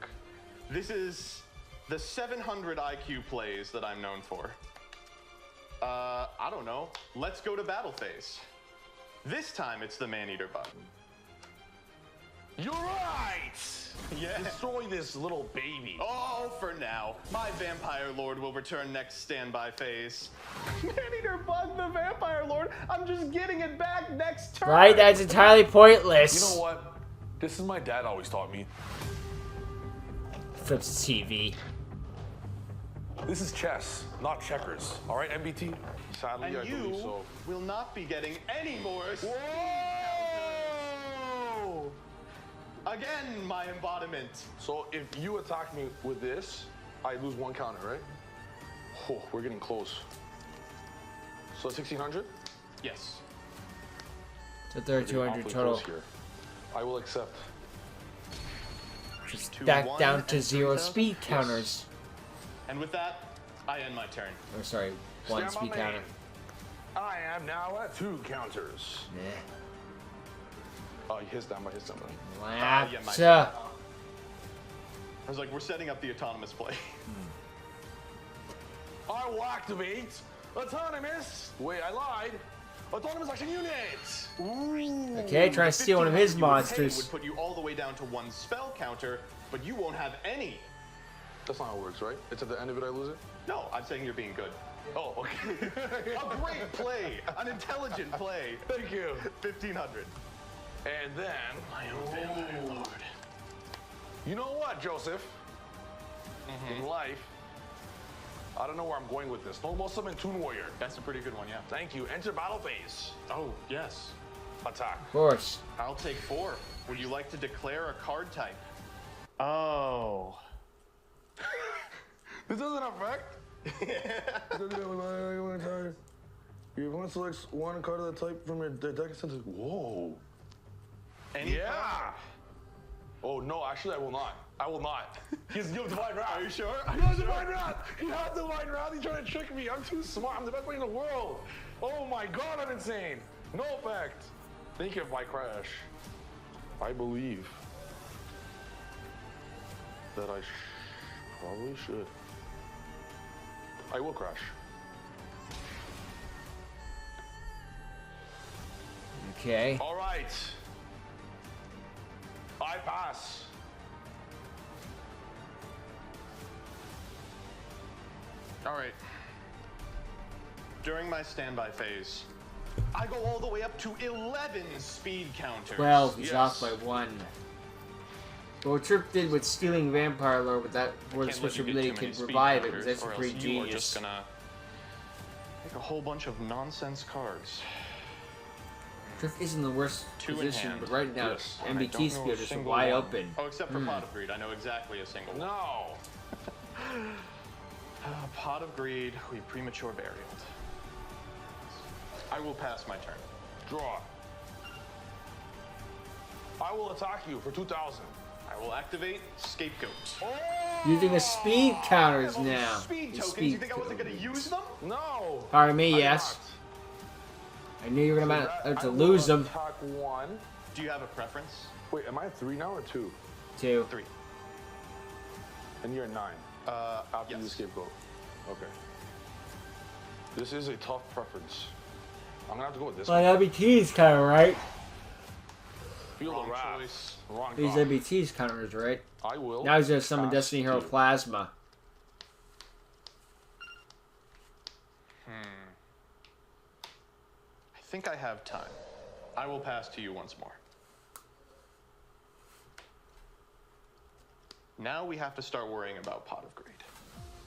This is the 700 IQ plays that I'm known for. I don't know. Let's go to battle phase. This time it's the Man-Eater bug. You're right! Yeah. Destroy this little baby. Oh, for now. My Vampire Lord will return next standby phase. Man-Eater bug, the Vampire Lord. I'm just getting it back next turn. Right? That's entirely pointless. You know what? This is my dad always taught me. Flips the TV. This is chess, not checkers. All right, MBT? Sadly, And I believe you so. will not be getting any more. Whoa! Again, my embodiment. So if you attack me with this, I lose 1 counter, right? Oh, we're getting close. So 1,600? Yes. So 3,200 Awfully total. close here. I will accept. Just To back 1 down to and 0 3,000? speed counters. And with that, I end my turn. Or sorry, 1 Stand by speed me. counter. I am now at 2 counters. Yeah. Oh, his down by his down by. yeah, my Lapsa. I was like, we're setting up the autonomous play. I will activate autonomous. Wait, I lied. Autonomous action unit. Ooh. Okay, trying to steal one of his 1,500 you would pay monsters. would put you all the way down to 1 spell counter, but you won't have any. That's not how it works, right? It's at the end of it I lose it? No, I'm saying you're being good. Oh, okay. A great play, an intelligent play. Thank you. 1,500. And then, my own Vampire Lord. You know what, Joseph? in life. I don't know where I'm going with this. Normal summon Toon Warrior. That's a pretty good one, yeah. Thank you. Enter battle phase. Oh, yes. Attack. Of course. I'll take 4. Would you like to declare a card type? Oh. This doesn't affect? Your opponent selects one card of the type from your deck and sends it. Whoa. Any Yeah. card? Oh, no, actually, I will not. I will not. He's Divine Wrath. Are you sure? He has Divine Wrath. He has Divine Wrath. He's trying to trick me. I'm too smart. I'm the best player in the world. Oh my god, I'm insane. No effect. Think if I crash. I believe that I probably should. I will crash. Okay. All right. I pass. All right. During my standby phase, I go all the way up to 11 speed counters. 12. He's Yes. off by 1. But what Trip did with stealing Vampire Lore with that, where the Can't let special you get ability too many can speed revive it, counters, because that's or a pretty else you are genius. just gonna make a whole bunch of nonsense cards. Trip isn't the worst 2 in position, hand. but right now, Yes. And I MBT don't know speed a is just single wide one. open. Oh, except for Pot of Greed. I know exactly a single one. No. Pot of Greed, we premature burial. I will pass my turn. Draw. I will attack you for 2,000. I will activate Scapegoat. Using the speed counters Oh, now. Speed The tokens. speed You think I wasn't going to tokens. use them? No. Pardon me, I yes. not. I knew you were So going that- to I will lose them. Attack 1. Do you have a preference? Wait, am I at 3 now or 2? 2. 3. And you're at 9. After yes. the scapegoat. Okay. This is a tough preference. I'm gonna have to go with this Well, one. MBT is kind of right. Feel Wrong the wrath. choice. Wrong These card. MBT's counters, right? I will. Now he's going to summon pass Destiny Hero you. Plasma. I think I have time. I will pass to you once more. Now we have to start worrying about Pot of Greed.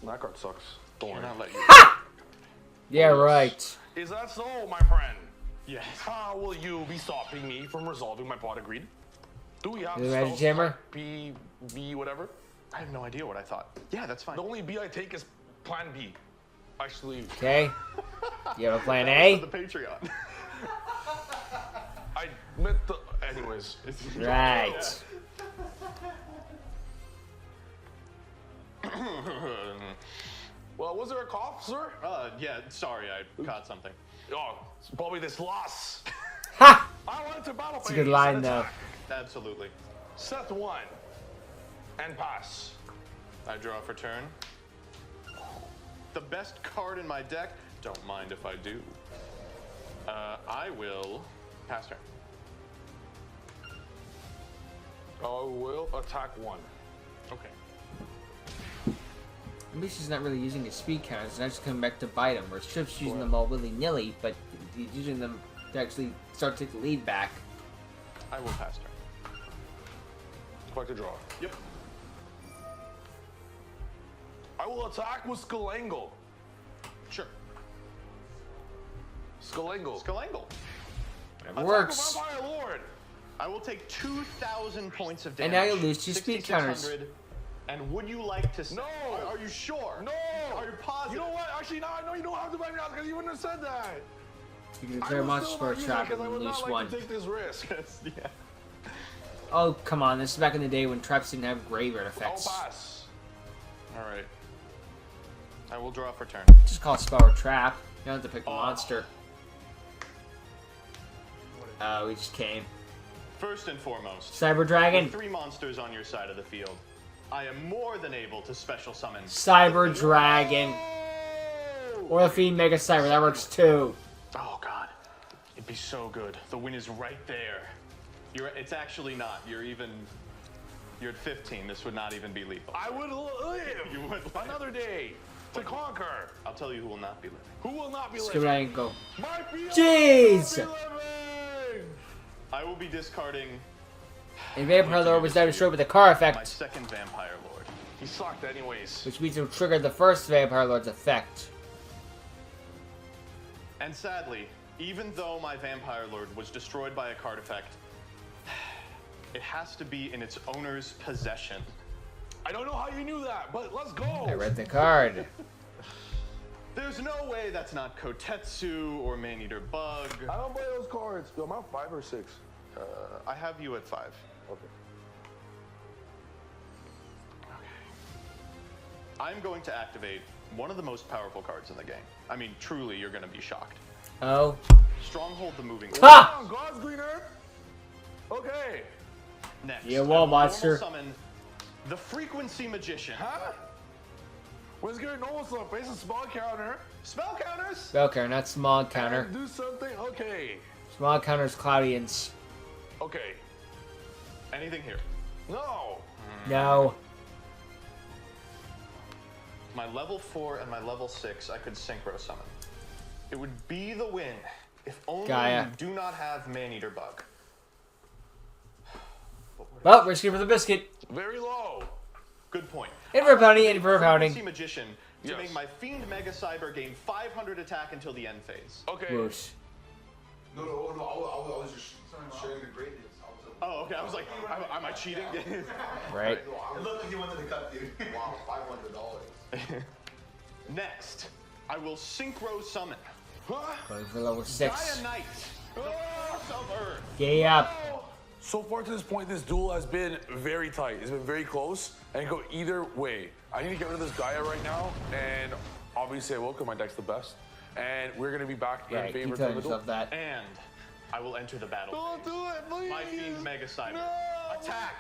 That card sucks. Don't worry. Cannot let you. Yeah, right. Is that so, my friend? Yes. How will you be stopping me from resolving my pot of greed? Do we have The Magic spells Chamber? like B, whatever? I have no idea what I thought. Yeah, that's fine. The only B I take is Plan B. Actually, Okay. You have a plan That A? was for the Patreon. I meant the. Anyways. Right. Well, was there a cough, sir? Yeah, sorry, I caught something. Oh, it's probably this loss. Ha! I wanted to battle It's a good line, though. Absolutely. Set 1 and pass. I draw for turn. The best card in my deck. Don't mind if I do. I will pass turn. I will attack 1. Okay. At least he's not really using his speed counters. He's actually coming back to bite him. Whereas Trip's using them all willy-nilly, but he's using them to actually start to take the lead back. I will pass turn. Back to draw. Yep. I will attack with Skalangle. Sure. Skalangle. Skalangle. It works. Attack with Vampire Lord. I will take 2,000 points of damage. And now you lose 2 speed counters. 6,600. And would you like to? No. Are you sure? No. Are you positive? You know what? Actually, no, I know you don't have to blame me out because you wouldn't have said that. You can I declare would monster still for a not use it trap because I and would lose not like 1. to take this risk. Yeah. Oh, come on. This is back in the day when traps didn't have graveyard I'll effects. pass. All right. I will draw for turn. Just call spell or trap. You don't have to pick the monster. Oh, we just came. First and foremost, Cyber Dragon. with 3 monsters on your side of the field, I am more than able to special summon. Cyber Dragon. Or the Fiend Mega Cyber. That works too. Oh God, it'd be so good. The win is right there. It's actually not. You're at 15. This would not even be lethal. I would live. You would live. Another day to conquer. I'll tell you who will not be living. Who will not be living? Skalangle. My field Jeez! will not be living. I will be discarding And Vampire Lord was now destroyed with a car my effect. second Vampire Lord. He sucked anyways. Which means it'll trigger the first Vampire Lord's effect. And sadly, even though my Vampire Lord was destroyed by a card effect, it has to be in its owner's possession. I don't know how you knew that, but let's go. I read the card. There's no way that's not Kotetsu or Maneater Bug. I don't play those cards. Yo, am I 5 or 6? I have you at 5. Okay. I'm going to activate one of the most powerful cards in the game. I mean, truly, you're going to be shocked. Oh. Stronghold the Moving Ha! Oh, God's Green Earth? Okay. Next, Yeah, I wall will monster. normal summon the Frequency Magician. Huh? What's good? Normal stuff. Face a spell counter. Spell counters? Spell counter, not smog counter. And do something. Okay. Smog counter's Cloudians. Okay. Anything here? No. No. My level 4 and my level 6, I could synchro summon. It would be the win if only Gaia. you do not have Maneater Bug. Well, risky for the biscuit. Very low. Good point. In for a pounding, in for a pounding. Frequency Magician to Yes. make my Fiend Mega Cyber gain 500 attack until the end phase. Okay. Whoosh. No, I was just sharing the greatness. Oh, okay. I was like, am I cheating? Right. It looked like you went to the cut, dude. Wow, $500. Next, I will Synchro Summon Huh? Going for level 6. Gaia Knight, the Force of Earth. Gay up. So far to this point, this duel has been very tight. It's been very close and it can go either way. I need to get rid of this Gaia right now, and obviously I will because my deck's the best. And we're gonna be back in Right, favor keep of telling the duel. yourself that. And I will enter the battle. Don't do it, please. My Fiend Mega Cyber. No. Attack.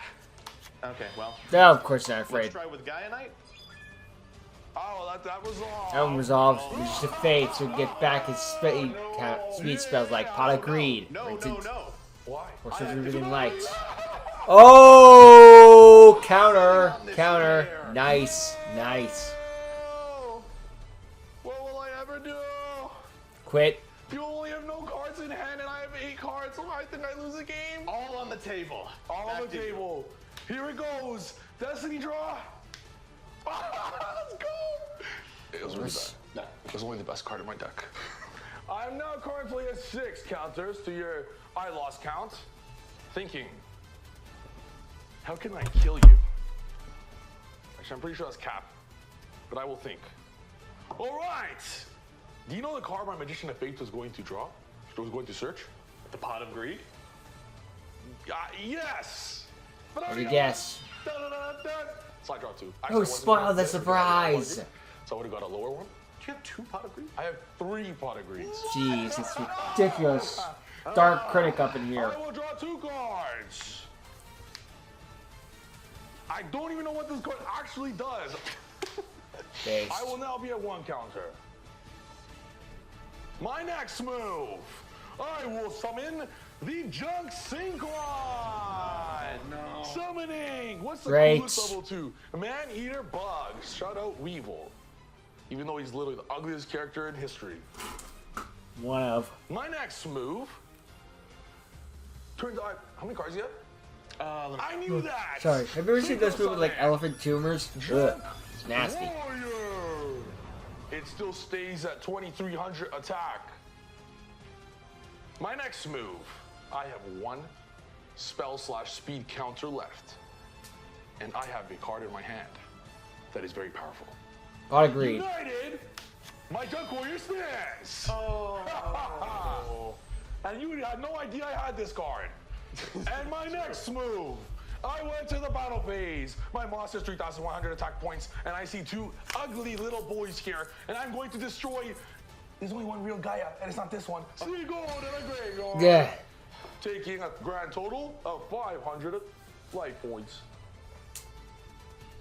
Okay, well, No, of course not let's afraid. try with Gaia Knight. Oh, that was all. That one resolves. It's just a fade, so we get back his speed spells like Pot of Greed. No, for no, instance, no. Why? or something we didn't like. Oh! Counter. Counter. Nice. Nice. Oh, what will I ever do? Quit. You only have no cards in hand and I have 8 cards, so I think I lose the game. All on the table. All on Back the to you. table. Here it goes. Destiny draw. Let's go. It was really bad. It was only the best card in my deck. I'm now currently at 6 counters to your I lost count. Thinking, how can I kill you? Actually, I'm pretty sure that's cap, but I will think. All right. Do you know the card my Magician of Fate was going to draw? Was going to search? The Pot of Greed. Yes. But I What do you already got guess? Dun, dun, dun, dun. So I draw 2. Oh, spoil the surprise. So I would have got a lower one. Do you have 2 Pot of Greed? I have 3 Pot of Greeds. Jeez, it's ridiculous. Dark critic up in here. I will draw 2 cards. I don't even know what this card actually does. Based. I will now be at 1 counter. My next move, I will summon the Junk Synchron. No. Summoning. What's the Great. coolest level 2? Man-Eater Bug. Shout out Weevil. Even though he's literally the ugliest character in history. One of. My next move. Turns out, how many cards do you have? I knew that. Sorry, have you ever seen those people with like Summon. elephant tumors? Ugh, it's nasty. Warrior. It still stays at 2300 attack. My next move, I have 1 spell/speed counter left. And I have a card in my hand that is very powerful. Pot of Greed. United, my Junk Warrior stands. Oh. And you had no idea I had this card. And my next move, I went to the battle phase. My monster has 3,100 attack points, and I see 2 ugly little boys here, and I'm going to destroy. There's only 1 real Gaia, and it's not this one. 3 gold and a graveyard. Yeah. Taking a grand total of 500 life points.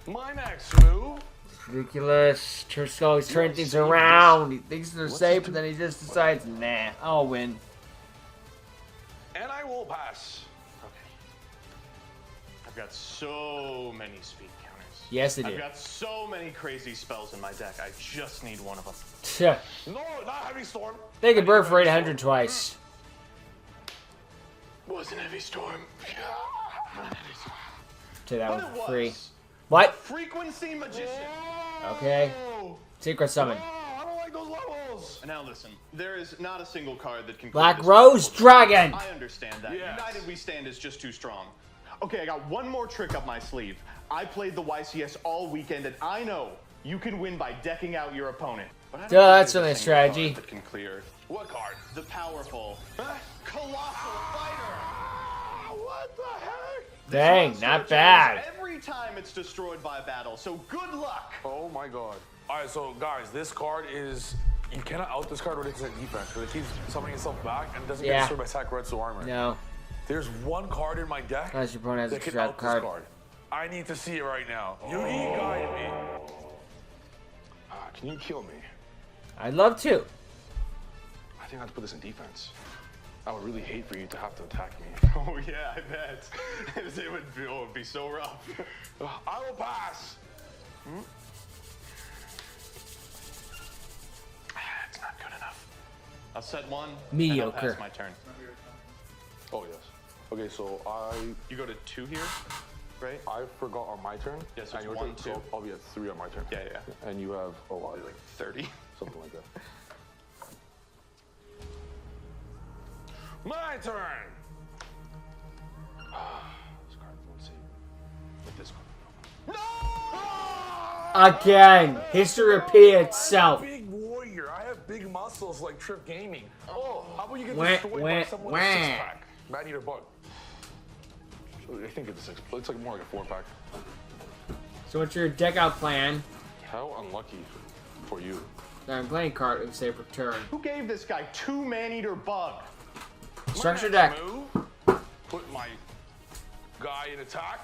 My next move. Ridiculous. Church always turning things around. He thinks they're safe, but then he just decides, nah, I'll win. And I will pass. I've got so many speed counters. Yes, it I've is. got so many crazy spells in my deck. I just need one of them. Yeah. No, not Heavy Storm. They can burn for 800 twice. Wasn't Heavy Storm. Take that But one it for free. was. What? Frequency Magician. Okay. Secret summon. I don't like those levels. Now listen, there is not a single card that can. Black this Rose level. Dragon. I understand that. Yes. United We Stand is just too strong. Okay, I got one more trick up my sleeve. I played the YCS all weekend, and I know you can win by decking out your opponent. But I don't Duh, think that's there's certainly a single card strategy. That can clear What card? the powerful, colossal fighter. What the heck? Dang, Monster not returns bad. Every time it's destroyed by a battle, so good luck. Oh my god. All right, so guys, this card is, you cannot out this card with its defense, because it keeps summoning itself back and doesn't Yeah. get destroyed by Sakuretsu armor. No. There's one card in my deck Unless your opponent has a that can trap out card. this card. I need to see it right now. Yugi, guide me. Can you kill me? I'd love to. I think I have to put this in defense. I would really hate for you to have to attack me. Oh yeah, I bet. it would be so rough. I will pass. It's not good enough. I'll set one. Mediocre. And I'll pass my turn. Oh, yes. Okay, so You go to 2 here, right? I forgot on my turn. Yeah, so and it's your 1, turn, 2. So I'll be at 3 on my turn. Yeah. And you have, Like 30. something like that. My turn. This card, let's see. With this card. Again. History repeated itself. Big warrior. I have big muscles like Trip Gaming. Oh, how about you get Wah, destroyed by wah, someone with a wah. 6-pack? Man eater bug. I think it's a 6. It's like more like a 4-pack. So what's your deck out plan? How unlucky for you. I'm playing card and save return. Who gave this guy 2 man-eater bug? Structure My deck. next move, put my guy in attack.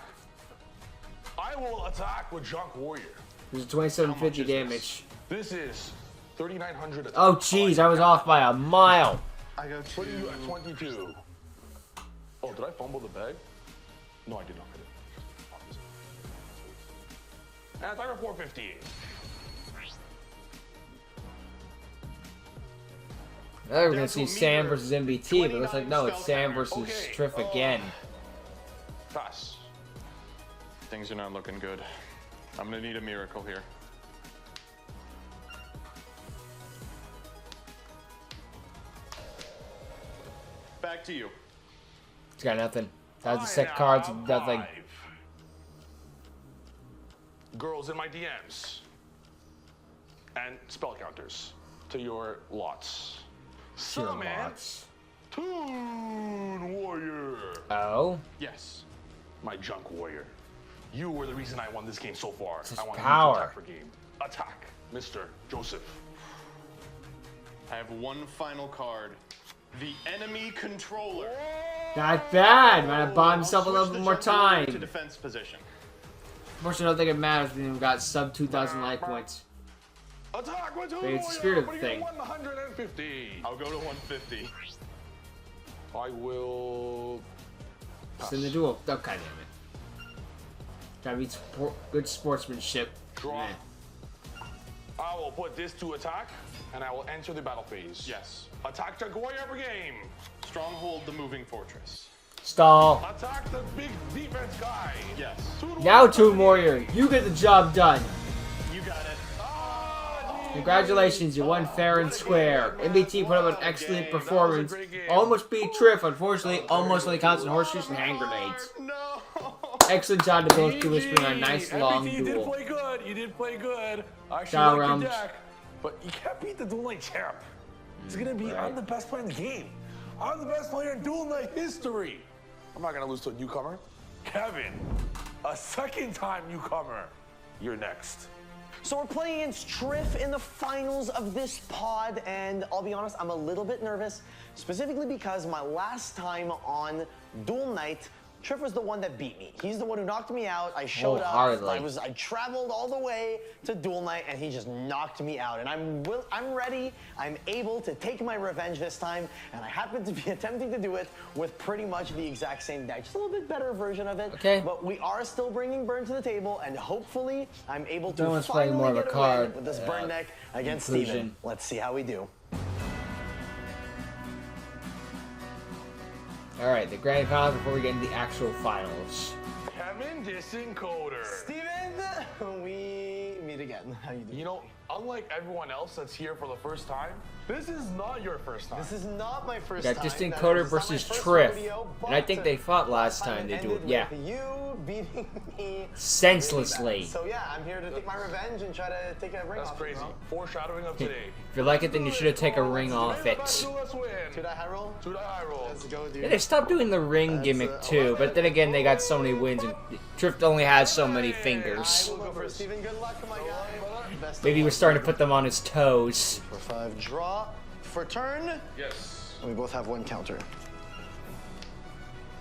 I will attack with Junk Warrior. There's 2750 is this? damage. This is 3,900 attack. Oh jeez, I was off by a mile. I go Putting you at to 22. Oh, did I fumble the bag? No, I did not. And attack at 458. I thought we were Down gonna to see a Sam meager versus MBT, but it looks like no, it's 29 Sam spell versus Okay, Triff again. Pass. Things are not looking good. I'm gonna need a miracle here. Back to you. It's got nothing. That's a set cards with nothing. 5. Girls in my DMs. And spell counters to your lots. Sure, Summon lots. Toon Warrior. Oh, Yes. My Junk Warrior. You were the reason I won this game so far. It's I want power. you to attack for game. Attack, Mr. Joseph. I have one final card. The enemy controller. not bad. Might have bought himself a I'll little switch bit the more Junk Warrior time. to defense position. Unfortunately, I don't think it matters. We even got sub 2,000 life points. Attack with Toon Maybe it's Warrior. spirit Putting thing. you at 150. I'll go to 150. I will. It's in the duel. Oh, god damn it. Gotta be good sportsmanship. Draw. Man. I will put this to attack, and I will enter the battle phase. Yes. Attack Junk Warrior every game. Stronghold the moving fortress. Stall. Attack the big defense guy. Yes. Toon Now, Warrior Toon every Warrior, game. you get the job done. You got it. Congratulations, you won fair and square. MBT put up an excellent performance. Almost beat Triff, unfortunately, almost only counts in horseshoes and hand grenades. No. Excellent job to both teams for a nice long MBT, you did duel. play good. You did play good. I actually Shout like round. your deck, but you can't beat the Duel Night champ. It's gonna be, I'm the best player in the game. I'm the best player in Duel Night history. I'm not gonna lose to a newcomer. Kevin, a second time newcomer. You're next. So we're playing against Triff in the finals of this pod, and I'll be honest, I'm a little bit nervous, specifically because my last time on Duel Night, Triff was the one that beat me. He's the one who knocked me out. I showed up. hardly. I traveled all the way to Duel Night, and he just knocked me out. And I'm ready. I'm able to take my revenge this time, and I happen to be attempting to do it with pretty much the exact same deck, just a little bit better version of it. Okay. But we are still bringing Burn to the table, and hopefully I'm able to No one's playing finally more of a get card, win with this Burn deck against inclusion. Steven. Let's see how we do. Alright, the grand finals before we get into the actual finals. Kevin Disencoder. Steven, we meet again. How you doing? You know, unlike everyone else that's here for the first time, this is not your first time. This is not my first We time. got Distant That Coder is not my versus first Triff. rodeo, And I think they fought last time time they it do it. ended Yeah. with you beating me Senselessly. really bad. So yeah, I'm here to take my revenge and try to take a ring That's off. crazy. Foreshadowing of today. If you like it, then you should have taken a ring off it. Let's win. Should I high roll? Should I high roll? Let's go, dude. Yeah, they stopped doing the ring gimmick too, but then again, they got so many wins, and Triff only has so many fingers. I will go for Steven. Good luck, my guy. Best of Maybe he was luck. starting to put them on his toes. For 5, draw for turn. Yes. And we both have 1 counter.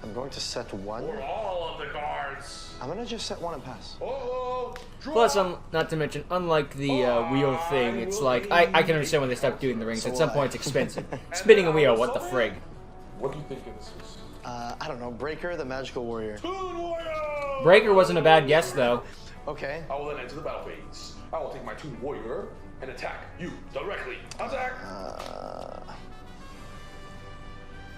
I'm going to set 1. For all of the cards. I'm gonna just set 1 and pass. Oh, draw. Plus, not to mention, unlike the wheel thing, it's like, I can understand when they stopped doing the rings. At some point, it's expensive. Spinning a wheel, what the frig? What do you think this is? I don't know. Breaker, the magical warrior. Toon Warrior! Breaker wasn't a bad guess, though. Okay. I will then enter the battle phase. I will take my Toon Warrior and attack you directly. Attack!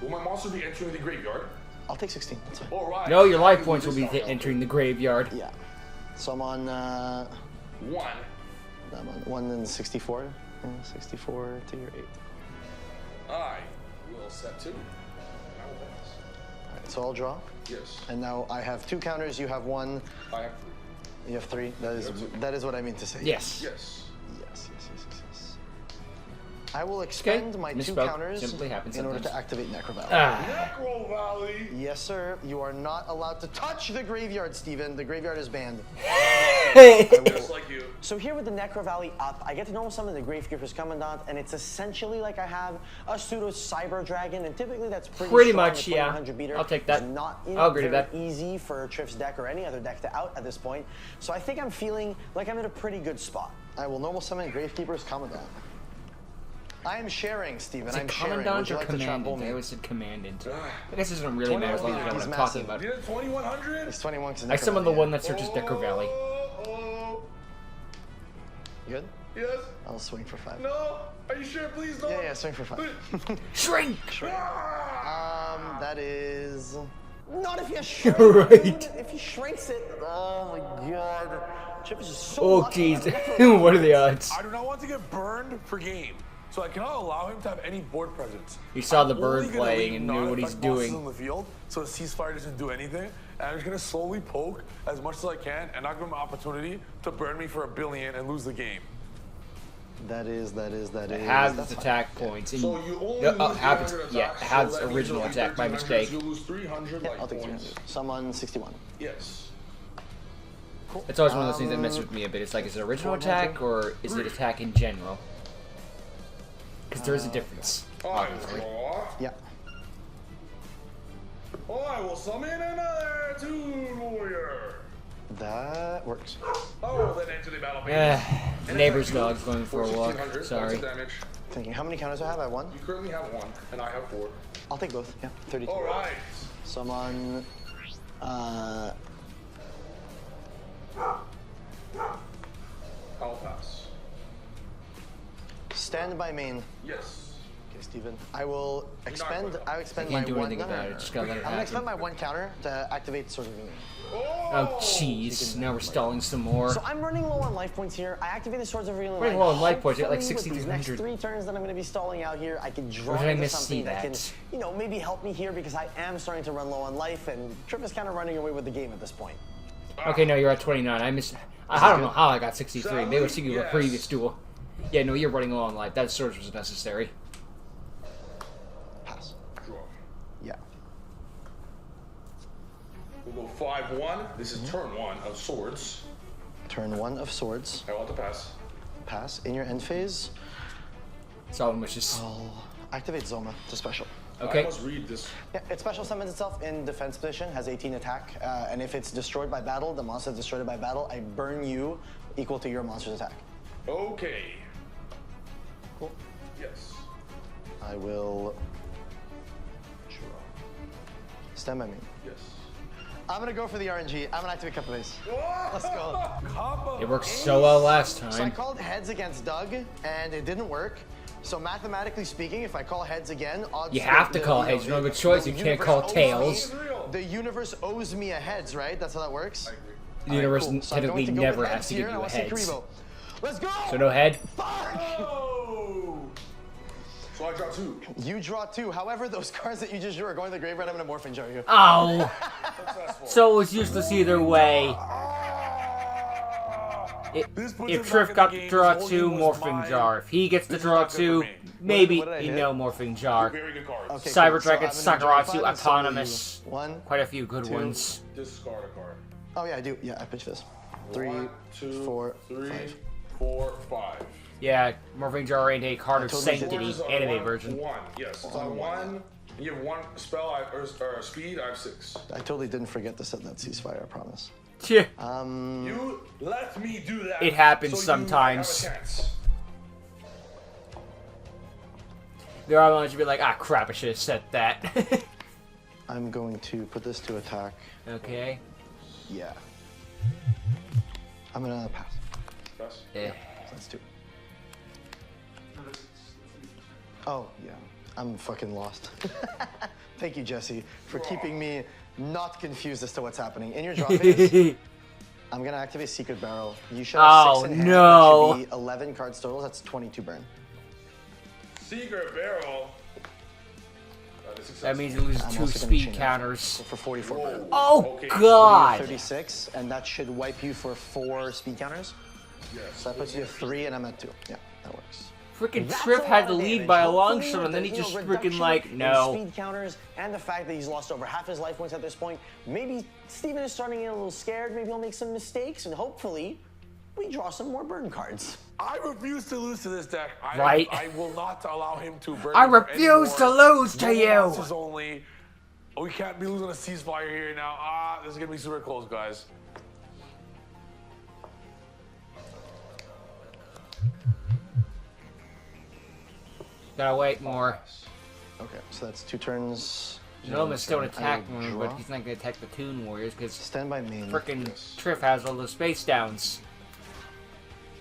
Will my monster be entering the graveyard? I'll take 16. That's fine. Alright. No, your life points will be entering the graveyard. Yeah. So I'm on, 1. I'm on 1 and 64. 64 to your 8. I will set 2. And I will pass. Alright, so I'll draw. Yes. And now I have 2 counters. You have 1. I have 3. You have 3. That is what I mean to say. Yes. Yes. Yes. I will expend my 2 Misspoke. counters Simply happens in order to sometimes. activate Necro Valley. Necro Valley. Yes, sir. You are not allowed to touch the graveyard, Steven. The graveyard is banned. Just like you. So here with the Necro Valley up, I get to normal summon the Gravekeeper's Commandant, and it's essentially like I have a pseudo Cyber Dragon, and typically that's pretty strong. much, A yeah. 2100 beater. I'll take that. It's not I'll agree to very that. easy for Triff's deck or any other deck to out at this point. So I think I'm feeling like I'm in a pretty good spot. I will normal summon Gravekeeper's Commandant. I am sharing, Steven. Is it I'm sharing. Would Commandant you or like to trample Commandant? me? I always said Commandant. I guess it doesn't really matter as long as you know what I'm talking about. You did 2100? It's 21 because I summoned the one that searches Decker Valley. Oh. You good? Yes. I'll swing for 5. No. Are you sure? Please no. Yeah, swing for 5. Shrink! That is not if you shrink. Right. If he shrinks it, oh my god. Chip is just so Oh, lucky. jeez. What are the odds? I do not want to get burned for game, so I cannot allow him to have any board presence. He saw the I'm bird only gonna playing leave and knew what he's non-effect monsters doing. on the field, so the ceasefire doesn't do anything. And I'm just gonna slowly poke as much as I can, and not give him an opportunity to burn me for 1 billion and lose the game. That is. It has its attack points. And So you only no, lose have its, 300 yeah, attacks, it has so its that means original you'll attack by 1300, mistake. so you'll lose 300 Yeah, life I'll take points. 300. Summon 61. Yes. It's always one of those things that messes with me a bit. It's like, is it original attack or is it attack in general? Because there is a difference, I obviously. draw. Yeah. I will summon another Toon Warrior. That works. I will then enter the battle phase. Neighbor's dog's going for a walk. 1600 points Sorry. of damage. Thinking, how many counters do I have? I have 1. You currently have 1, and I have 4. I'll take both. Yeah, 32. All right. Summon. I'll pass. Stand by main. Yes. Okay, Steven. I will expend. going. I expend You my can't do 1. anything about it. Just gotta let it I'm gonna expend happen. my 1 counter to activate Sword of Union. Oh, jeez. Now we're stalling some more. So I'm running low on life points here. I activate the Swords of Real Running low on life points, you got like Hopefully, with these next 6,200. 3 turns that I'm going to be stalling out here, I can draw Or did I into miss something see that can, that? you know, maybe help me here because I am starting to run low on life, and Tripp is kind of running away with the game at this point. Okay, no, you're at 29. I missed. I don't know how I got 63. Maybe I was thinking of a Yes. previous duel. Yeah, no, you're running low on life. That surge was necessary. Pass. Draw. Yeah. We'll go 5-1. This is turn 1 of swords. Turn 1 of Swords. I want to pass. Pass. In your end phase, Solemn wishes. I'll activate Zoma to special. I Okay. must read this. Yeah, it special summons itself in defense position, has 18 attack, and if it's destroyed by battle, the monster is destroyed by battle, I burn you equal to your monster's attack. Okay. Cool. Yes. I will draw. Stand by me. Yes. I'm gonna go for the RNG. I'm gonna activate Cup of Ace. Let's go. Combo. It worked so well last So I time. called heads against Doug, and it didn't work. So mathematically speaking, if I call heads again, odds You have to call heads. You don't have a choice. You can't call tails. The universe owes me a heads, right? That's how that works? The universe Cool. So I'm typically going to go never with has to here, give and you I a wanna see heads. Karibo. Let's go! So no head? Oh! So I draw 2. You draw 2. However, those cards that you just drew are going to the graveyard. I'm going to morphin jar you. Oh! Successful. So it was useless either way. This puts If him Triff back got in to the draw game. two, Holding was Morphing mine. Jar. If he gets to This is draw not good for 2, me. maybe What did I you hit? know Morphing Jar. Very good cards. Okay, Cyber cool. So Dragon, I'm gonna draw Sakaratsu, 5, so Autonomous. 1. Quite a few good 2. ones. Discard a card. Oh, yeah, I do. Yeah, I pitch this. 3, 1, 2, 4, 3, 5. 4, 5. Yeah, Morphing Jar ain't a card of totally did. Sanctity, Yours is a anime one, version. 1, yes. It's on 1. You have 1 spell or speed. I have 6. I totally didn't forget to set that ceasefire, I promise. Yeah. You let me do that. It happens so sometimes. You have a chance. There are moments you'd be like, ah, crap, I should have set that. I'm going to put this to attack. Okay. Yeah. I'm gonna pass. Pass. Eh. That's 2. Oh, yeah. I'm fucking lost. Thank you, Jesse, for keeping me not confused as to what's happening. In your draw phase, I'm gonna activate Secret Barrel. You should have 6 in hand. no. That should be 11 cards total. That's 22 burn. Secret Barrel. That means you lose I'm 2 also gonna speed chain it. counters. For 44 burn. Oh, Okay. God! 36, and that should wipe you for 4 speed counters. Yes. So that puts you at 3, and I'm at 2. Yeah, that works. Freaking That's Triff a had lot the of lead damage. by a long Hopefully shot, and then he with the, just reduction freaking like, in no. speed counters and the fact that he's lost over half his life points at this point, maybe Steven is starting to get a little scared. Maybe he'll make some mistakes, and hopefully we draw some more burn cards. I refuse to lose to this deck. Right. I will not allow him to burn. I me for refuse to anymore. lose to No you. monsters only. We can't be losing a ceasefire here now. Ah, this is gonna be super close, guys. Gotta wait more. Okay, so that's 2 turns. Noma's still an I attack will move, draw. but he's not gonna attack the Toon Warriors because Stand by main. frickin' Triff has all the space downs.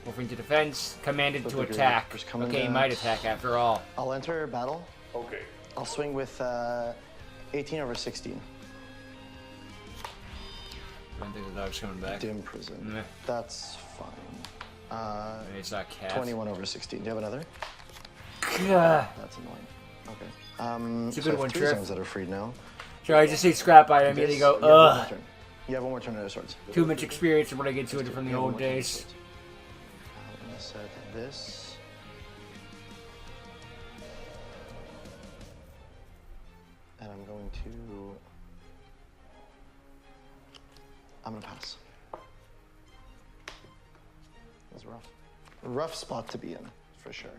Moving to defense, commanded to Flip the attack. grid. Coming Okay, he down. might attack after all. I'll enter battle. Okay. I'll swing with 18 over 16. I don't think the dog's coming back. Dim prison. Meh. That's fine. Maybe it's not cat. 21 over 16. Do you have another? Gah. That's annoying. Okay. It's a So I good have one, 3 Triff. zones that are freed now. Sure, I just see scrap item, immediately This, go, you have one more ugh. turn. You have one more turn of swords. Too much experience from when I get to it from the You have one old more turn of days. swords. I'm gonna set this. And I'm going to. I'm gonna pass. That's rough. Rough spot to be in, for sure.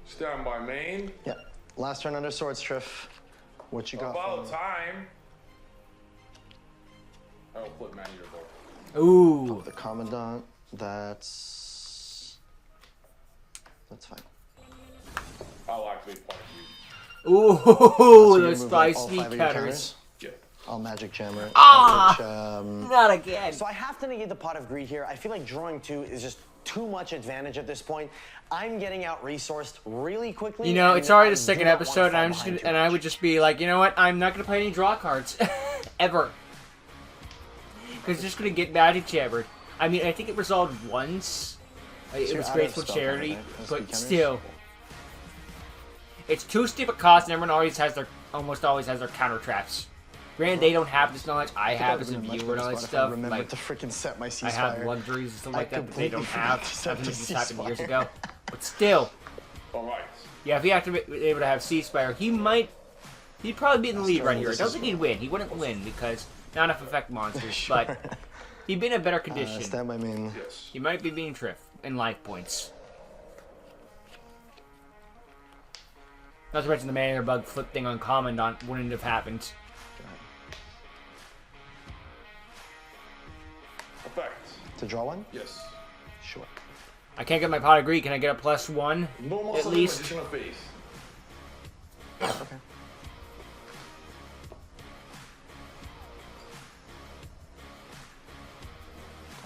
Stand by main. Yeah. Last turn under swords, Triff. What you got? About for me? time. I will put man your board. Ooh. The commandant. That's fine. I'll activate point of view. Ooh, So you those remove, like, all 5 speed 5 of your counters. Yeah. I'll magic jammer. Ah! I'll pitch, Not again. So I have to negate the pot of greed here. I feel like drawing 2 is just too much advantage at this point. I'm getting out resourced really quickly. You know, and it's already I the second do not wanna episode, and fall I'm just behind gonna, too and I much. would just be like, you know what? I'm not gonna play any draw cards, ever, because it's just gonna get magic jammered. I mean, I think it resolved once. It you're was out of Graceful spell Charity, counter, right? That's but speed counters? still, it's too steep a cost, and everyone almost always has their counter traps. Granted, they don't have this knowledge I have as a viewer and all that stuff. Remember Like, to freaking set my ceasefire. I have luxuries and stuff like that that they don't completely have. forgot to set I think the this happened years ceasefire. ago. But still, All right. yeah, if he had to be able to have Ceasefire, he'd probably be in the lead right here. I don't think he'd win. He wouldn't win because not enough effect monsters, but he'd be in a better condition. Stand by main. Yes. He might be being Triff in life points. Not to mention the Manor Bug flip thing on Commandant wouldn't have happened. Effect. To draw 1? Yes. Sure. I can't get my pot of greed. Can I get a +1? Normal At summon least. Magician of Faith. Okay.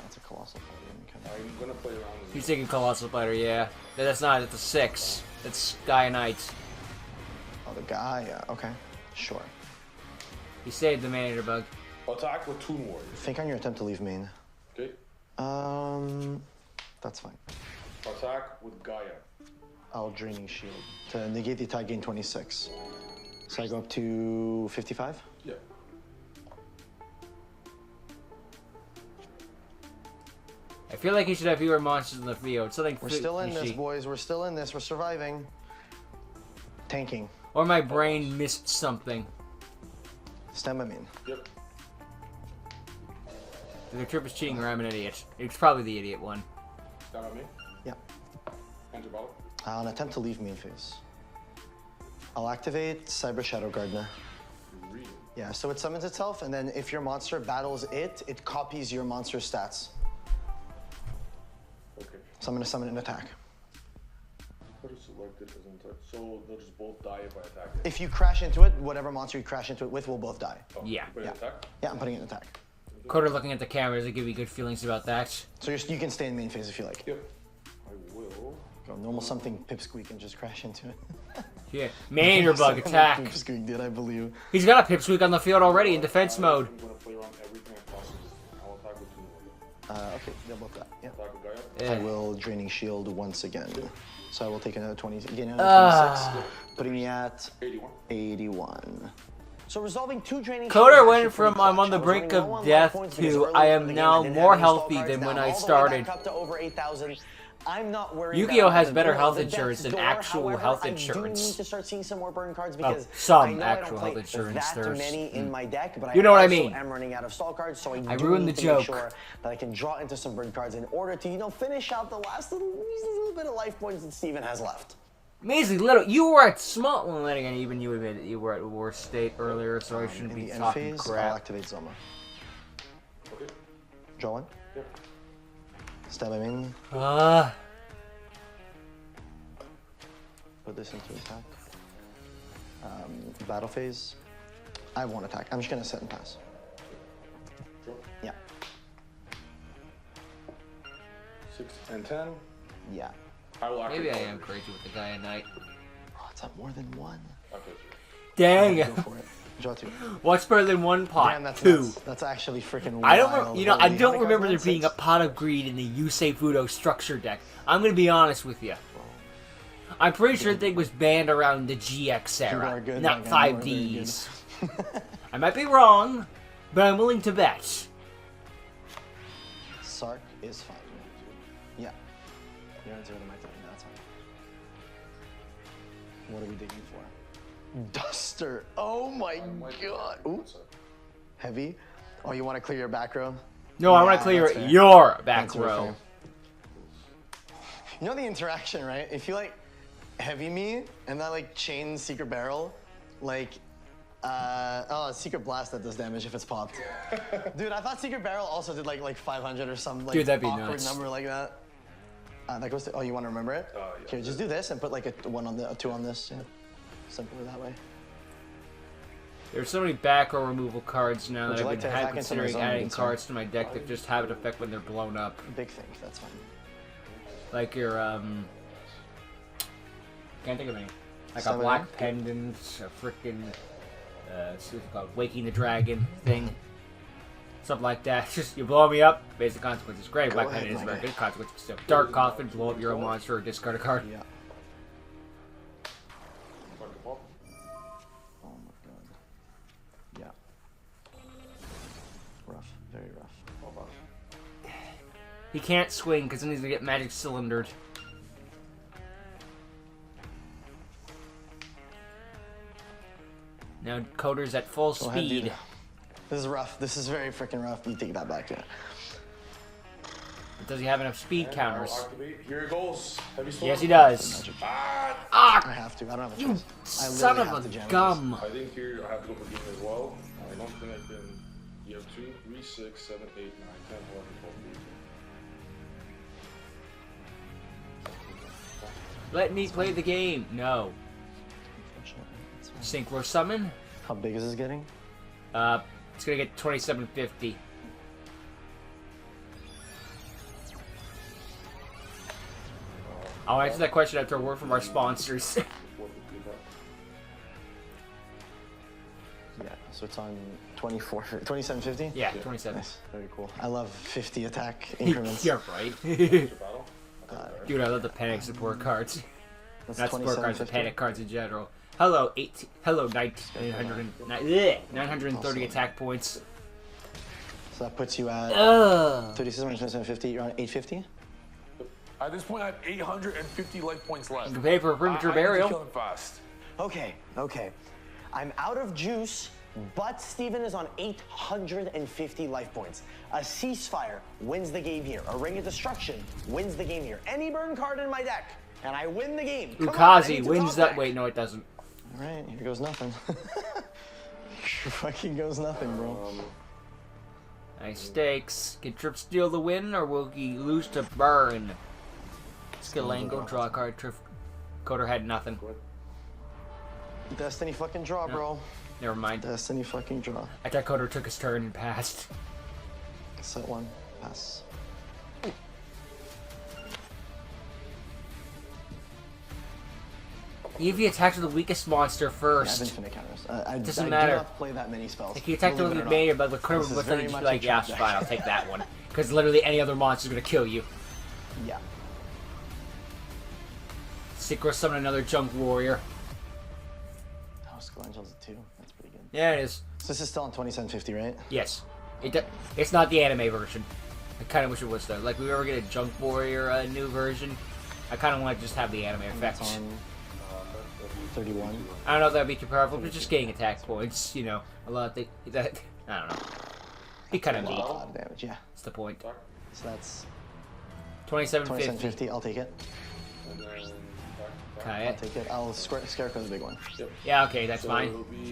That's a colossal fighting. I'm gonna play around with He's taking Colossal Fighter, yeah. That's not, it's a 6. That's Gaia Knight. Oh, the guy. Yeah. Okay. Sure. He saved the manager bug. Attack with Toon Warrior. Think on your attempt to leave main. Okay. That's fine. Attack with Gaia. I'll Draining Shield to negate the attack, gain 26. So I go up to 55. Yeah. I feel like he should have fewer monsters in the field. Something We're still in this, fishy. boys. We're still in this. We're surviving. Tanking. Or my brain missed something. Stem, I mean. Yep. The trip is cheating or I'm an idiot. It's probably the idiot one. Stand on me. Yeah. Enter battle. I'll attempt to leave main phase. I'll activate Cyber Shadow Gardener. Really? Yeah, so it summons itself, and then if your monster battles it, it copies your monster's stats. Okay. So I'm gonna summon an attack. Put it selected as an attack. So they'll just both die if I attack it. If you crash into it, whatever monster you crash into it with will both die. Oh, Yeah. Put it in attack? Yeah, I'm putting it in attack. Coder looking at the cameras to give you good feelings about that. So you can stay in main phase if you like. Yep. I will. Go normal something pipsqueak and just crash into it. Yeah. Manager bug attack. Pipsqueak did, I believe. He's got a pipsqueak on the field already in defense mode. I'm gonna play around everything I possibly. I'll attack with Toon Warrior. Okay, they'll both die. Yeah. Attack with Gaia. I will Draining Shield once again. So I will take another 20, gain another 26, putting me at 81. 81. So resolving 2 Draining Coder Shields went actually from pretty I'm on the clutch. brink I was running of low on life death points because to earlier I in am the game now didn't more have any stall healthy cards, than when down I all the way started. back up to over 8,000. I'm not worried Yu-Gi-Oh! about has the better door, health the insurance death's than door. actual However, health I insurance. do need to start seeing some more burn cards because some I know actual I don't health play insurance that there's. many in my deck, but You know what I also mean. am running out of stall cards, so I ruined need the to make joke. sure that I can draw into some burn cards in order to, finish out the last little bit of life points that Steven has left. Amazing little. You were at small. Well, then again, even you admitted you were at worst state earlier, so I shouldn't In be the end talking phase, I'll crap. activate Zoma. Okay. Draw one. Yep. Stab him in. Put this into attack. Battle phase. I won't attack. I'm just gonna set and pass. Draw. Yeah. 6 and 10. Yeah. I will activate. Maybe I all am of crazy with the guy at night. Oh, it's at more than one. these. Activate. Dang. Go for it. Draw 2. What's better than one pot? Damn, that's Two. nuts. That's actually freaking wild. I don't, I Holy, don't how many remember there cards? being a 6? pot of greed in the Yusei Fudo structure deck. I'm gonna be honest with you. I'm pretty sure the thing was banned around the GX You era, are good, not my guy. You are very 5Ds. I might be wrong, but I'm willing to bet. Sark is fine. Yeah. You're on 0 to my 3. That's fine. What are we digging for? Duster. Oh my god. Ooh. Heavy. Oh, you want to clear your back row? No, I want Yeah, to clear that's fair. your back That's very row. fair. You know the interaction, right? If you heavy me and that chain secret barrel, secret blast that does damage if it's popped. Dude, I thought secret barrel also did like 500 or some Dude, that'd be awkward nuts. number like that. That goes to, oh, you want to remember it? Yeah. Okay, just do this and put a 1 on the, a 2 on this. Yeah. Simpler that way. There's so many back row removal cards now Would that you I've like been to attack into my considering zone, adding Vincent? cards to my deck that just have an effect when they're blown up. Big think, that's fine. Like your, can't think of any. Like a Summon black him? pendant, a frickin', what's it called, Waking the Dragon thing. Something like that. Just, you blow me up, basic consequences. Great, black ahead, pendant is a my very guy. good consequence, but still. Dark Coffin, blow up your own monster or discard a card. Yeah. Start to pop. Oh my god. Yeah. Rough, very rough. Pop out. He can't swing because then he's gonna get magic cylindered. Now Coder's at full Go ahead, speed. dude. This is rough. This is very freaking rough. You take that back, yeah. Does he have enough speed And counters? I'll activate. Here it goes. Heavy storm. Yes, he does. I Ah, have to. I don't have a you choice. I son literally have of to a jam gum! I think here I have to go for game as well. I don't think I can. You have 2, 3, 6, 7, 8, 9, 10, 11, 12, 13. Let me play the game. No. Synchro summon. How big is this getting? It's gonna get 2750. I'll answer that question after a word from our sponsors. Yeah, so it's on 2750? Yeah, 27. Nice, very cool. I love 50 attack increments. You're right. Dude, I love the panic support cards. That's Not support cards, the 2750. panic cards in general. Hello, 930 attack points. So that puts you at 3750. You're on 850? At this point, I have 850 life points left. You can pay for a premature I need to burial. kill him fast. Okay. I'm out of juice, but Steven is on 850 life points. A ceasefire wins the game here. A ring of destruction wins the game here. Any burn card in my deck, and I win the game. Come on, I Ukazi need to wins top that. deck. Wait, no, it doesn't. All right, here goes nothing. Here fucking goes nothing, bro. Nice stakes. Can Trip steal the win, or will he lose to burn? Skilango, draw a card. Trip. Coder had nothing. Destiny fucking draw, bro. Never mind. Destiny fucking draw. I thought Coder took his turn and passed. Set one, pass. If he attacks with the weakest monster I have first, infinite counters. I Doesn't do matter. not play that many spells. if he attacked with believe the it or not. mayor, but the Coder This is would very just be much like, a yeah, trap fine, deck." I'll take that one. Because literally any other monster is going to kill you. Yeah. Synchro summon another junk warrior. Oh, Skull-Angel's a 2. That's pretty good. Yeah, it is. So this is still on 2750, right? Yes. It's not the anime version. I kind of wish it was though. Like, if we ever get a junk warrior new version, I kind of want to just have the anime It's effects. on 31. I don't know if that'd be comparable, but just getting attack points, you know, a lot of that. I don't know. Be kind of A neat. lot of damage, yeah. That's the point. So that's 2750. 2750. I'll take it. And then Okay. I'll take it. I'll scarecrow the big one. Yeah, okay, that's so fine. it'll be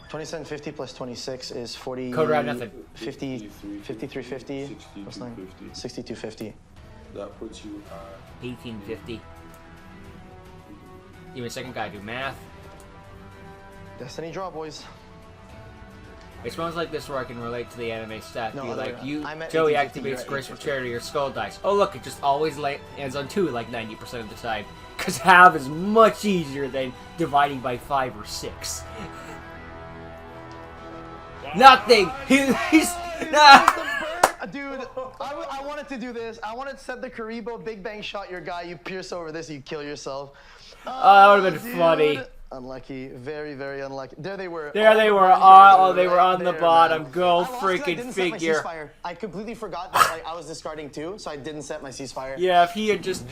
2750 plus 26 is 40. Coder had nothing. 50, 5350 plus 9. 6250. 6250. That puts you at 1850. Give me a second, gotta do math. Destiny draw, boys. It's moments like this where I can relate to the anime stat. No, Be other way like, around. I'm at Joey 1850, you're activates at Grace for 850. Charity or Skull Dice. Oh look, it just always lands on 2 like 90% of the time. Because half is much easier than dividing by 5 or 6. Nothing! He's... Dude, I wanted to do this. I wanted to set the Karibo Big Bang shot your guy. You pierce over this, you kill yourself. Oh, that would have been Dude. funny. Unlucky. Very, very unlucky. There they were. There they were. They were on the bottom. Go freaking figure. I completely forgot that like, I was discarding 2, so I didn't set my ceasefire. Yeah, if he had just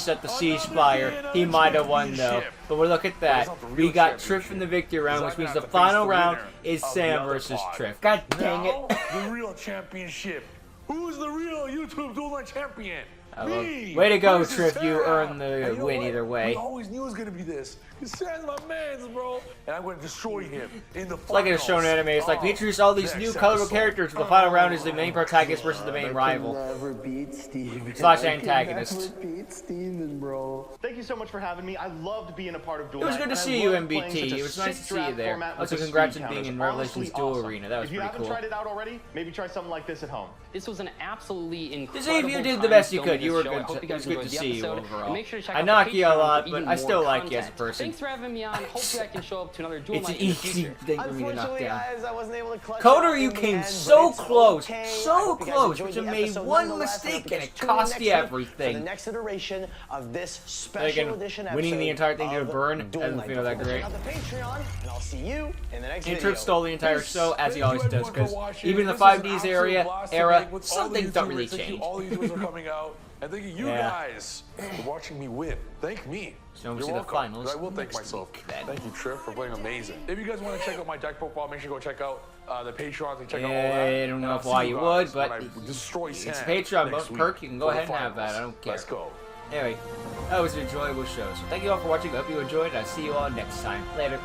set the ceasefire, he might have won though. But look at that. We got Triff in the victory round, which means the final round is Sam versus Triff. God dang it. The real championship. Who's the real YouTube Duel champion? Me. Way to go, versus Triff. You Sam. earned And the you know win what? either way. We always knew it was gonna be this. Cause Sam's my man's, bro. And I'm gonna destroy him in the It's like in a shown anime. It's like we introduced all these new colorful characters. The final round is the main protagonist versus the main rival. Never beat Steven. Slash antagonist. Never beat Steven, bro. Thank you so much for having me. I loved being a part of Duel. It was Night, good to and I see you, loved playing MBT. such a It was nice sick to see you draft there. format with Also, the congrats speed on being counters. in Revelations Honestly Duel awesome. Arena. That was if you pretty haven't cool. tried it out already, maybe try something like this at home. This was an absolutely incredible To see if you did the time best you filming could. You this were show. I good. hope It you guys was good to enjoyed the see you episode. overall. And make sure to check I out knock the you a Patreon lot, for but even I still more like you as a content. person. Thanks for having me on. Hopefully I can show up to another Duel It's an Night in the easy future. thing for me to knock Unfortunately, down. guys, I wasn't able to clutch Coder, it you in the came end, so but it's close, okay. I so hope you guys close, enjoyed but you the made episode one nonetheless, and I hope mistake you and guys it tune in cost next you week everything. For the next iteration of this Then special again, edition winning the episode entire thing to of burn Duel doesn't Night. feel that Check great. out the Patreon, and I'll see you in the next And video. Trip stole the entire show, as he always does, everyone for because watching. even in the This was an 5Ds absolute era, blast to make with all some the things don't really YouTubers. Thank you, change. all the YouTubers are coming out. And thank you Yeah. guys for watching me win. Thank me. So we'll You're see the welcome. finals I will thank next myself. week, then. Thank you, Trip, for playing amazing. If you guys want to check out my deck profile, make sure to go check out the Patreon and check out all that. I don't And know I'll if see why you you guys would, but when I destroy it's Sam a Patreon next perk. week You can go for the ahead and have that. I finals. don't care. Let's go. Anyway, that was an enjoyable show. So thank you all for watching. I hope you enjoyed. I'll see you all next time. Later.